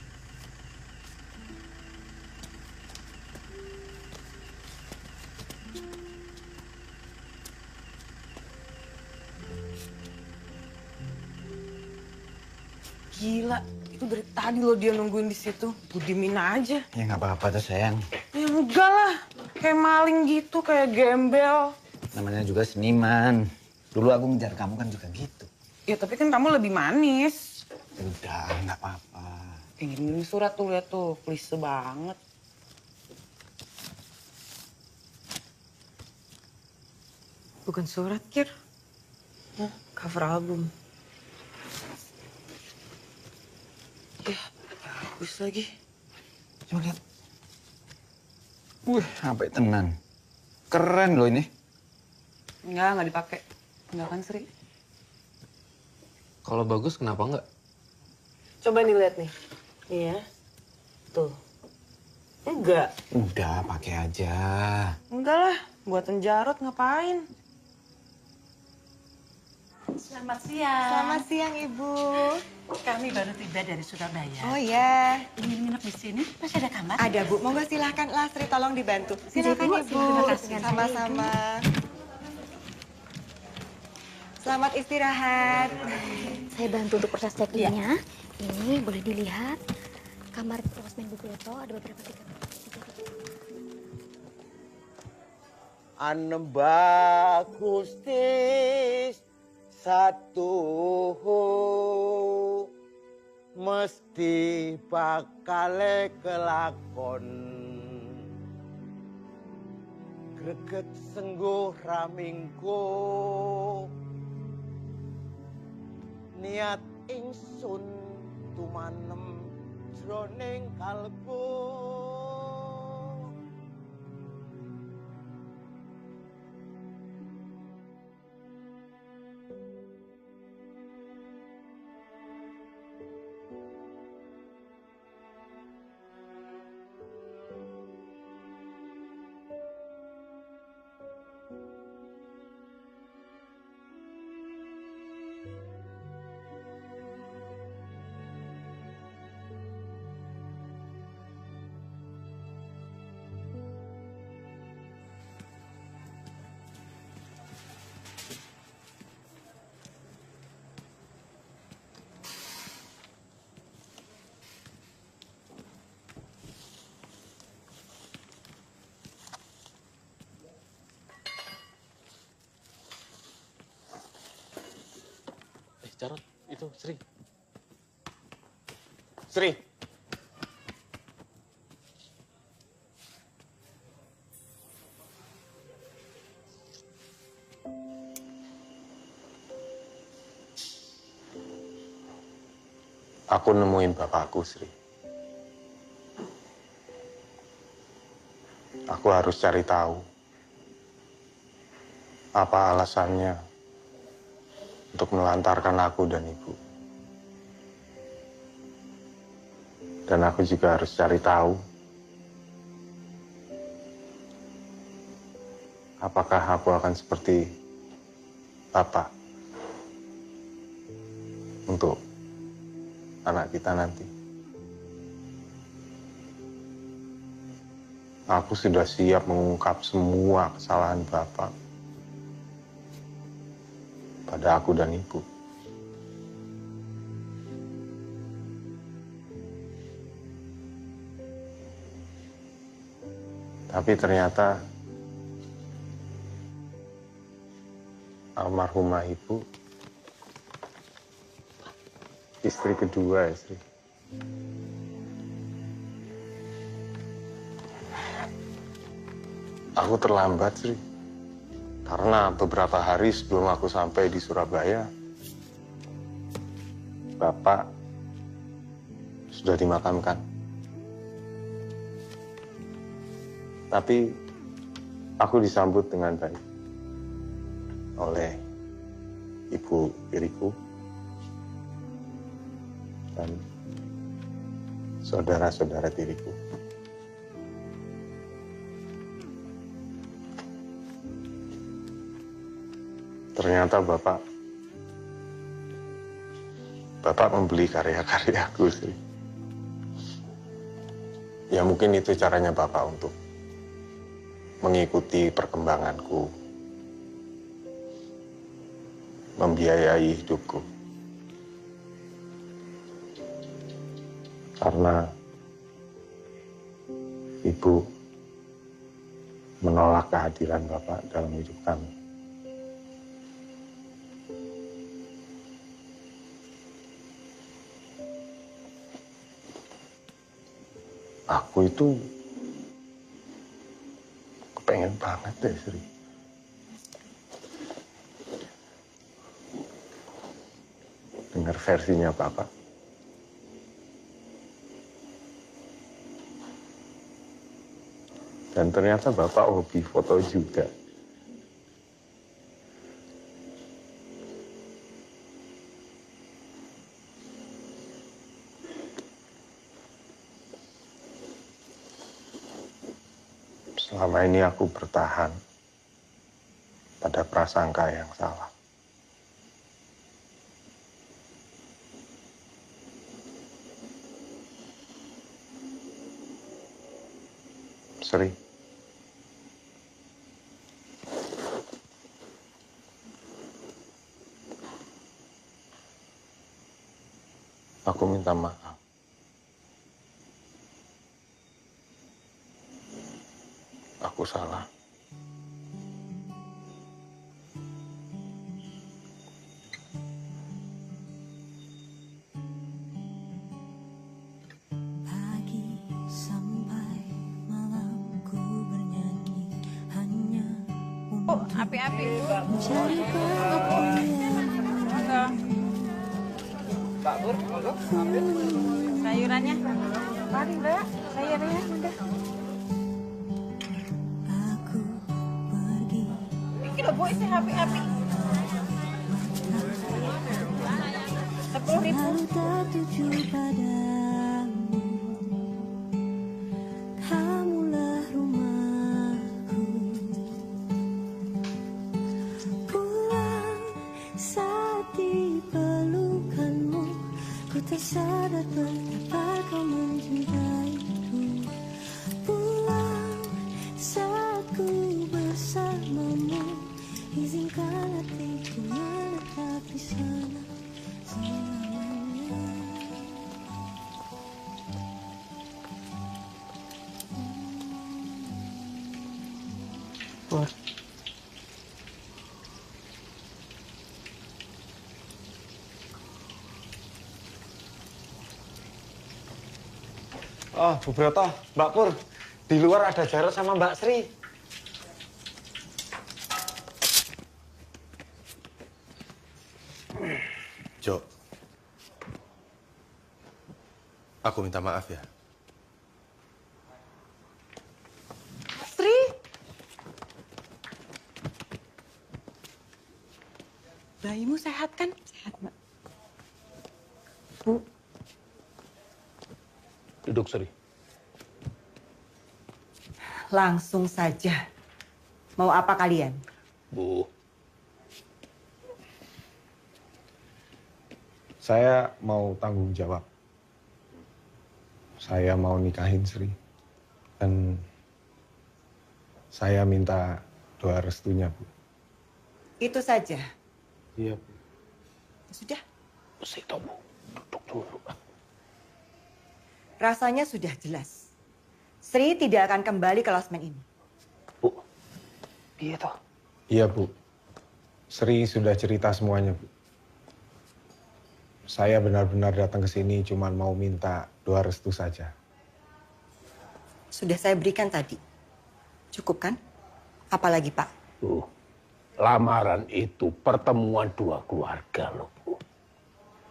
Gila, itu dari tadi loh dia nungguin di situ. Budimin aja. Ya nggak apa-apa tuh sayang. Ya enggak lah, kayak maling gitu, kayak gembel. Namanya juga seniman. Dulu aku ngejar kamu kan juga gitu. Ya tapi kan kamu lebih manis. Udah, nggak apa-apa. Ini surat tuh, lihat tuh, klise banget. Bukan surat, Kir. Hah? Cover album. Ya, bagus lagi. Coba lihat. Sampai tenan. Keren loh ini. Nggak dipakai. Nggak kan, Sri? Kalau bagus kenapa enggak? Coba nih lihat nih. Iya. Tuh. Enggak. Udah, pakai aja. Enggak lah, buatan Jarot ngapain? Selamat siang. Selamat siang, Ibu. Kami baru tiba dari Surabaya. Oh ya. Ingin nginep di sini? Masih ada kamar? Ada, Bu. Monggo silakan. Lastri, tolong dibantu. Silakan, Bu, Ibu. terima kasih. Sama-sama. Selamat istirahat. Saya bantu untuk proses check-in-nya. Ini boleh dilihat. Kamar Rosmen Bu Broto ada beberapa tiga. Anembak Gusti satu mesti bakal kelakon greget sengguh ramingko niat ingsun tumanem jroning kalbu. Jarot, itu Sri. Sri. Aku nemuin bapakku, Sri. Aku harus cari tahu apa alasannya untuk melantarkan aku dan ibu. Dan aku juga harus cari tahu apakah aku akan seperti bapak untuk anak kita nanti. Aku sudah siap mengungkap semua kesalahan Bapak pada aku dan Ibu. Tapi ternyata almarhumah Ibu istri kedua ya, Sri. Aku terlambat, Sri. Karena beberapa hari sebelum aku sampai di Surabaya, Bapak sudah dimakamkan. Tapi aku disambut dengan baik oleh Ibu Iriku dan saudara-saudara tiriku. Ternyata Bapak membeli karya-karyaku sih. Ya mungkin itu caranya Bapak untuk mengikuti perkembanganku, membiayai hidupku. Karena Ibu menolak kehadiran Bapak dalam hidup kami. Aku itu kepengen banget deh, Sri. Dengar versinya Bapak. Dan ternyata Bapak hobi foto juga. Selama ini aku bertahan pada prasangka yang salah. Sri, aku minta maaf. Aku salah. Pagi sampai malam ku bernyanyi hanya untuk api-api mencari kebahagiaan. Mbak Pur, monggo, ambil sayurannya. Mari Mbak, sayurannya udah. Ini loh Bu, isi api-api. 10.000. Tertuju padamu, kamulah rumahku. Pulang saat di pelukanmu, ku tersadar betapa kau mencintaiku. Pulang saat ku bersamamu, izinkan hatiku menetap di sana selamanya. Pur. Oh, Bu Broto, Mbak Pur. Di luar ada Jarot sama Mbak Sri. Jo, aku minta maaf ya. Sri. Bayimu sehat kan? Sehat, Mbak. Bu. Duduk, Sri. Langsung saja. Mau apa kalian? Bu. Saya mau tanggung jawab. Saya mau nikahin Sri. Dan Saya minta doa restunya, Bu. Itu saja. Iya, Bu. Sudah. Sito, Bu. Duduk dulu. Rasanya sudah jelas. Sri tidak akan kembali ke losmen ini. Iya toh? Iya, Bu. Sri sudah cerita semuanya, Bu. Saya benar-benar datang ke sini cuma mau minta doa restu saja. Sudah saya berikan tadi. Cukup kan? Apalagi, Pak? Bu, lamaran itu pertemuan dua keluarga loh, Bu.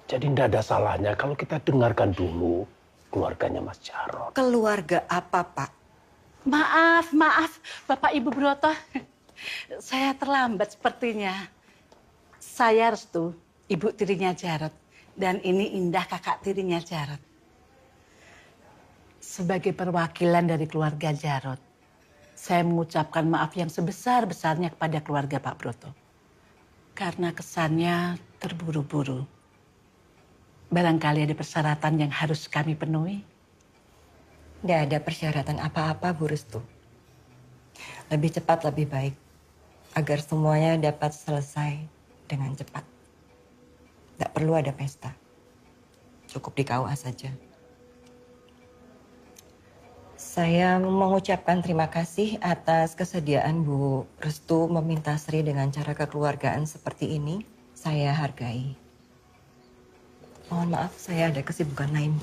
Jadi tidak ada salahnya kalau kita dengarkan dulu keluarganya Mas Jarot. Keluarga apa, Pak? Maaf, Bapak Ibu Broto. Saya terlambat sepertinya. Saya Restu, ibu tirinya Jarot. Dan ini Indah, kakak tirinya Jarot. Sebagai perwakilan dari keluarga Jarot, saya mengucapkan maaf yang sebesar-besarnya kepada keluarga Pak Broto. Karena kesannya terburu-buru. Barangkali ada persyaratan yang harus kami penuhi. Tidak ada persyaratan apa-apa, Bu Restu. Lebih cepat, lebih baik. Agar semuanya dapat selesai dengan cepat. Tidak perlu ada pesta. Cukup di KUA saja. Saya mengucapkan terima kasih atas kesediaan Bu Restu meminta Sri dengan cara kekeluargaan seperti ini. Saya hargai. Mohon maaf, saya ada kesibukan lain.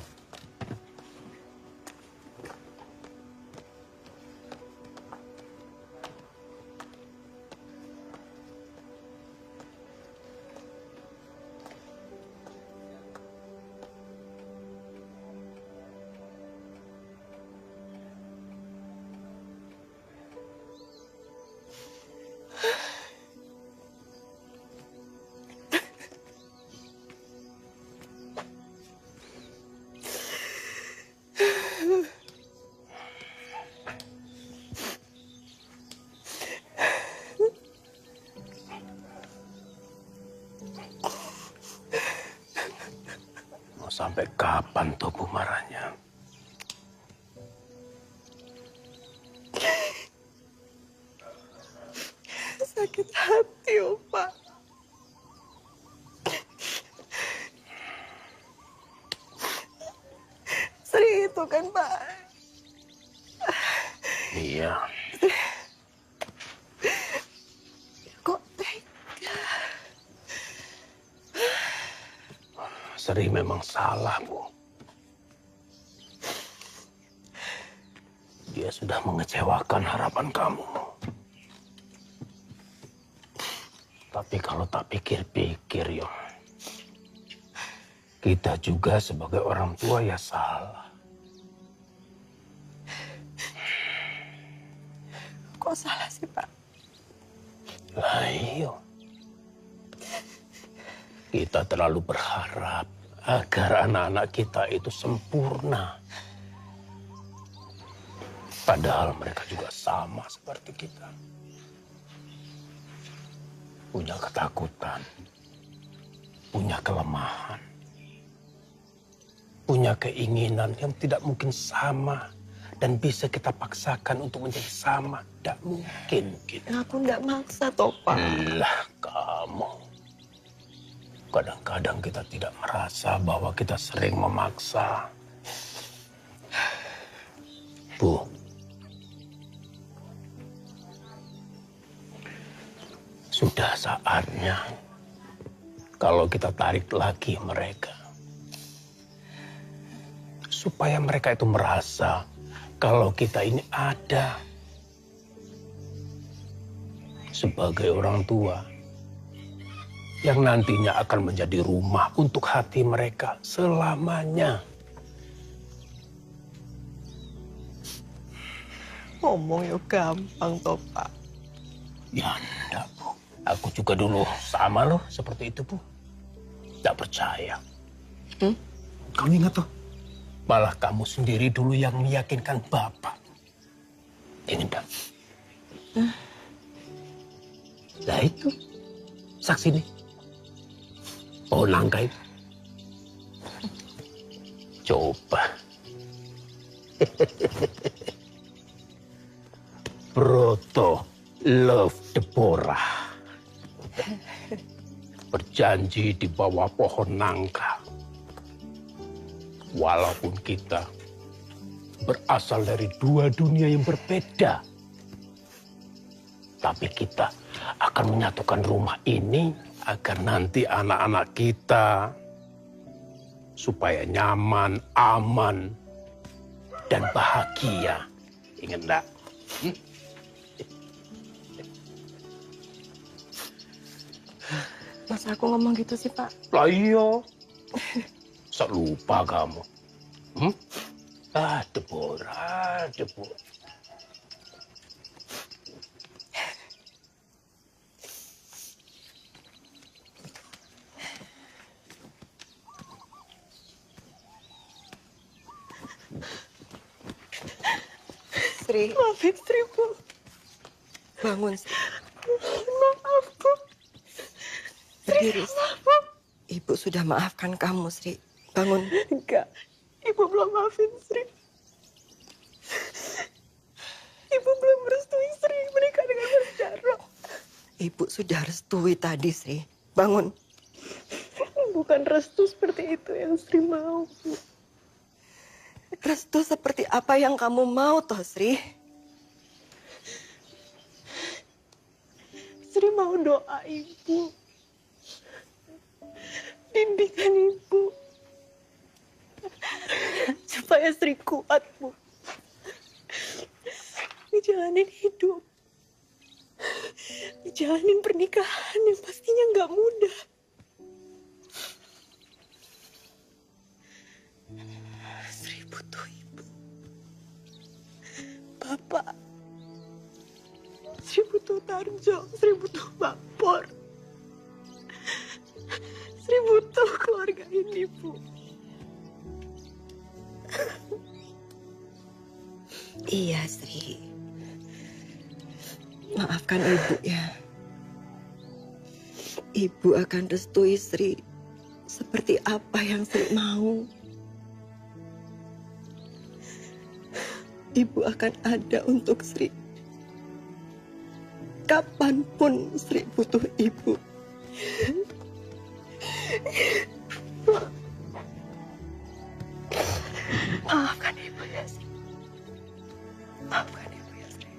Mau sampai kapan tuh Bu marahnya? Sakit hati, Opa. Sri itu kan, Pak. Iya. Kok tega? Sri memang salah, Bu. Dia sudah mengecewakan harapan kamu. Tapi kalau tak pikir-pikir, Yo, kita juga sebagai orang tua ya salah. Kok salah sih, Pak? Lah iya. Kita terlalu berharap agar anak-anak kita itu sempurna. Padahal mereka juga sama seperti kita. Punya ketakutan, punya kelemahan, punya keinginan yang tidak mungkin sama dan bisa kita paksakan untuk menjadi sama. Tidak mungkin. Aku nggak maksa, toh, Pak. Lah kamu. Kadang-kadang kita tidak merasa bahwa kita sering memaksa. Bu, sudah saatnya kalau kita tarik lagi mereka. Supaya mereka itu merasa kalau kita ini ada sebagai orang tua yang nantinya akan menjadi rumah untuk hati mereka selamanya. Ngomong yuk gampang, toh, Pak. Ya enggak, Bu. Aku juga dulu sama loh seperti itu, Bu. Tidak percaya. Kamu ingat tuh? Malah kamu sendiri dulu yang meyakinkan Bapak. Ingin tak? Nah itu, saksi nih. Oh, nangka itu. Coba. Bro, Broto love Deborah. Berjanji di bawah pohon nangka. Walaupun kita berasal dari dua dunia yang berbeda, tapi kita akan menyatukan rumah ini agar nanti anak-anak kita supaya nyaman, aman, dan bahagia. Ingat enggak? Masa aku ngomong gitu sih, Pak? Lah iya. Sok lupa kamu. Deborah. Sri. Maafin Sri, Bu. Bangun, Sri. Maaf, Bu. Berdiri, Sri. Ibu sudah maafkan kamu, Sri. Bangun. Enggak. Ibu belum maafin Sri. Ibu belum merestui Sri menikah dengan Mas Jarot. Ibu sudah restui tadi, Sri. Bangun. Bukan restu seperti itu yang Sri mau, Bu. Restu seperti apa yang kamu mau, toh, Sri? Sri mau doa Ibu. Bimbingan Ibu. Supaya Sri kuat, Bu. Ngejalanin hidup. Ngejalanin pernikahan yang pastinya nggak mudah. Sri butuh Ibu. Bapak. Sri butuh Tarjo. Sri butuh Bapor. Sri butuh keluarga ini, Bu. Iya, Sri. Maafkan Ibu ya. Ibu akan restui Sri seperti apa yang Sri mau. Ibu akan ada untuk Sri. Kapanpun Sri butuh Ibu. Maafkan Ibu ya, Sri. Maafkan Ibu ya, Sri.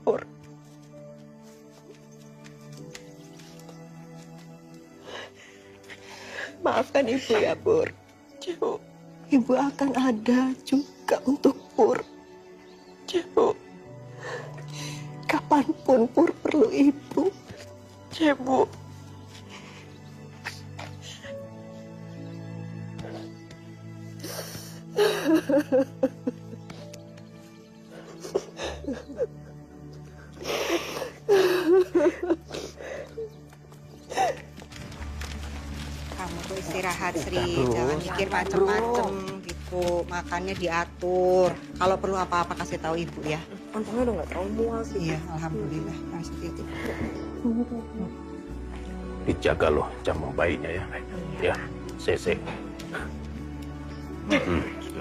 Pur. Maafkan Ibu ya, Pur. Ibu akan ada juga untuk Pur. Kapanpun Pur perlu Ibu. Bu. Kamu tuh istirahat, Sri. Jangan mikir macem-macem gitu. Makannya diatur. Kalau perlu apa-apa kasih tahu Ibu ya. Untungnya udah nggak terlalu mual sih. Iya, alhamdulillah. Positif. Dijaga loh jamu bayinya ya. Ya, sese.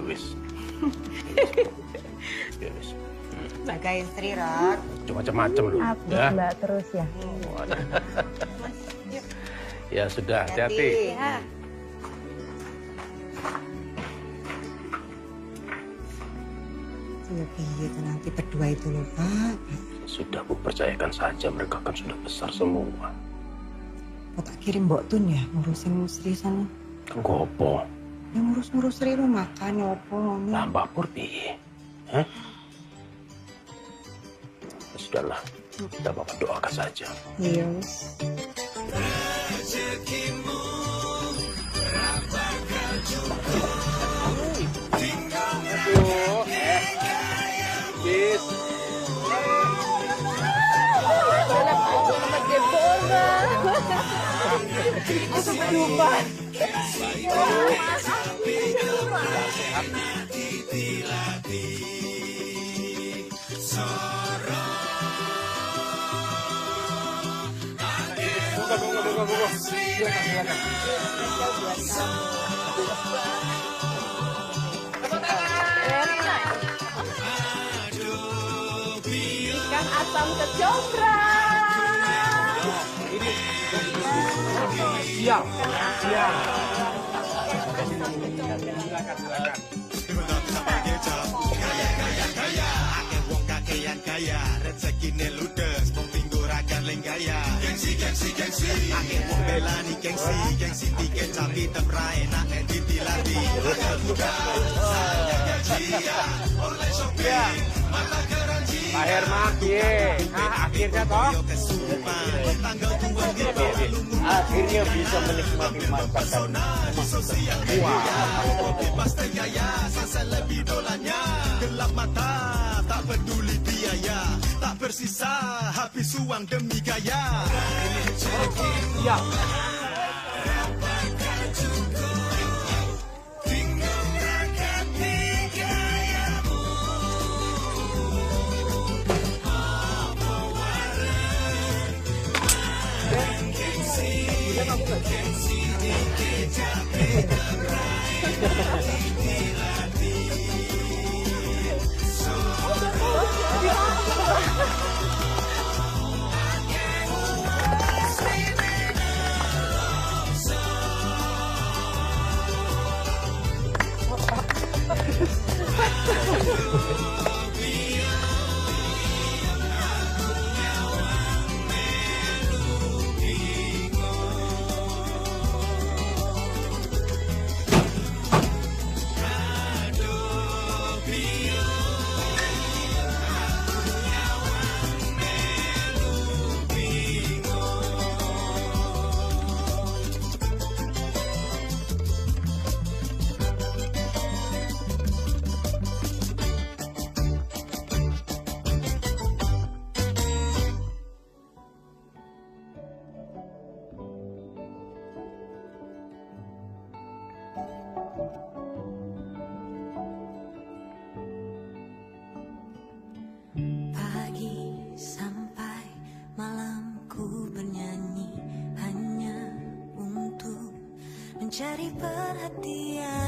Wis. Jagain Sri, Rod. Macam-macam loh. Ya. Mbak terus ya. Ya sudah, hati-hati. Ya. Iya, nanti berdua itu loh, Pak. Sudah, Bu, percayakan saja, mereka kan sudah besar semua. Kok tak kirim Mbok Tun ya, ngurusin Sri sana. Gopo. Ya ngurus-ngurus Sri lu makan ya opo. Lah, Mbak Pur piye? Hah? Ya sudahlah, kita bapak doakan saja. Iya. Rezekimu rapatkan cukup. Aduh, bis. Sampai jumpa. Bobo. Silakan. Ikan asam kecombrang. Siap. Kaya rezekine ludes wong pinggo ragan lenggaya gengsi akeh wong belani gengsi tiket tapi temra enak nek ditilati ragan muda saya gajian oleh shopping mata keranji Pak Herman, akhirnya toh. Akhirnya bisa menikmati masakan. Bebas tergaya, sasal lebih dolanya. Gelap mata, tak peduli biaya. Tak bersisa, habis uang demi gaya. Ya. Pagi sampai malam ku bernyanyi hanya untuk mencari perhatian.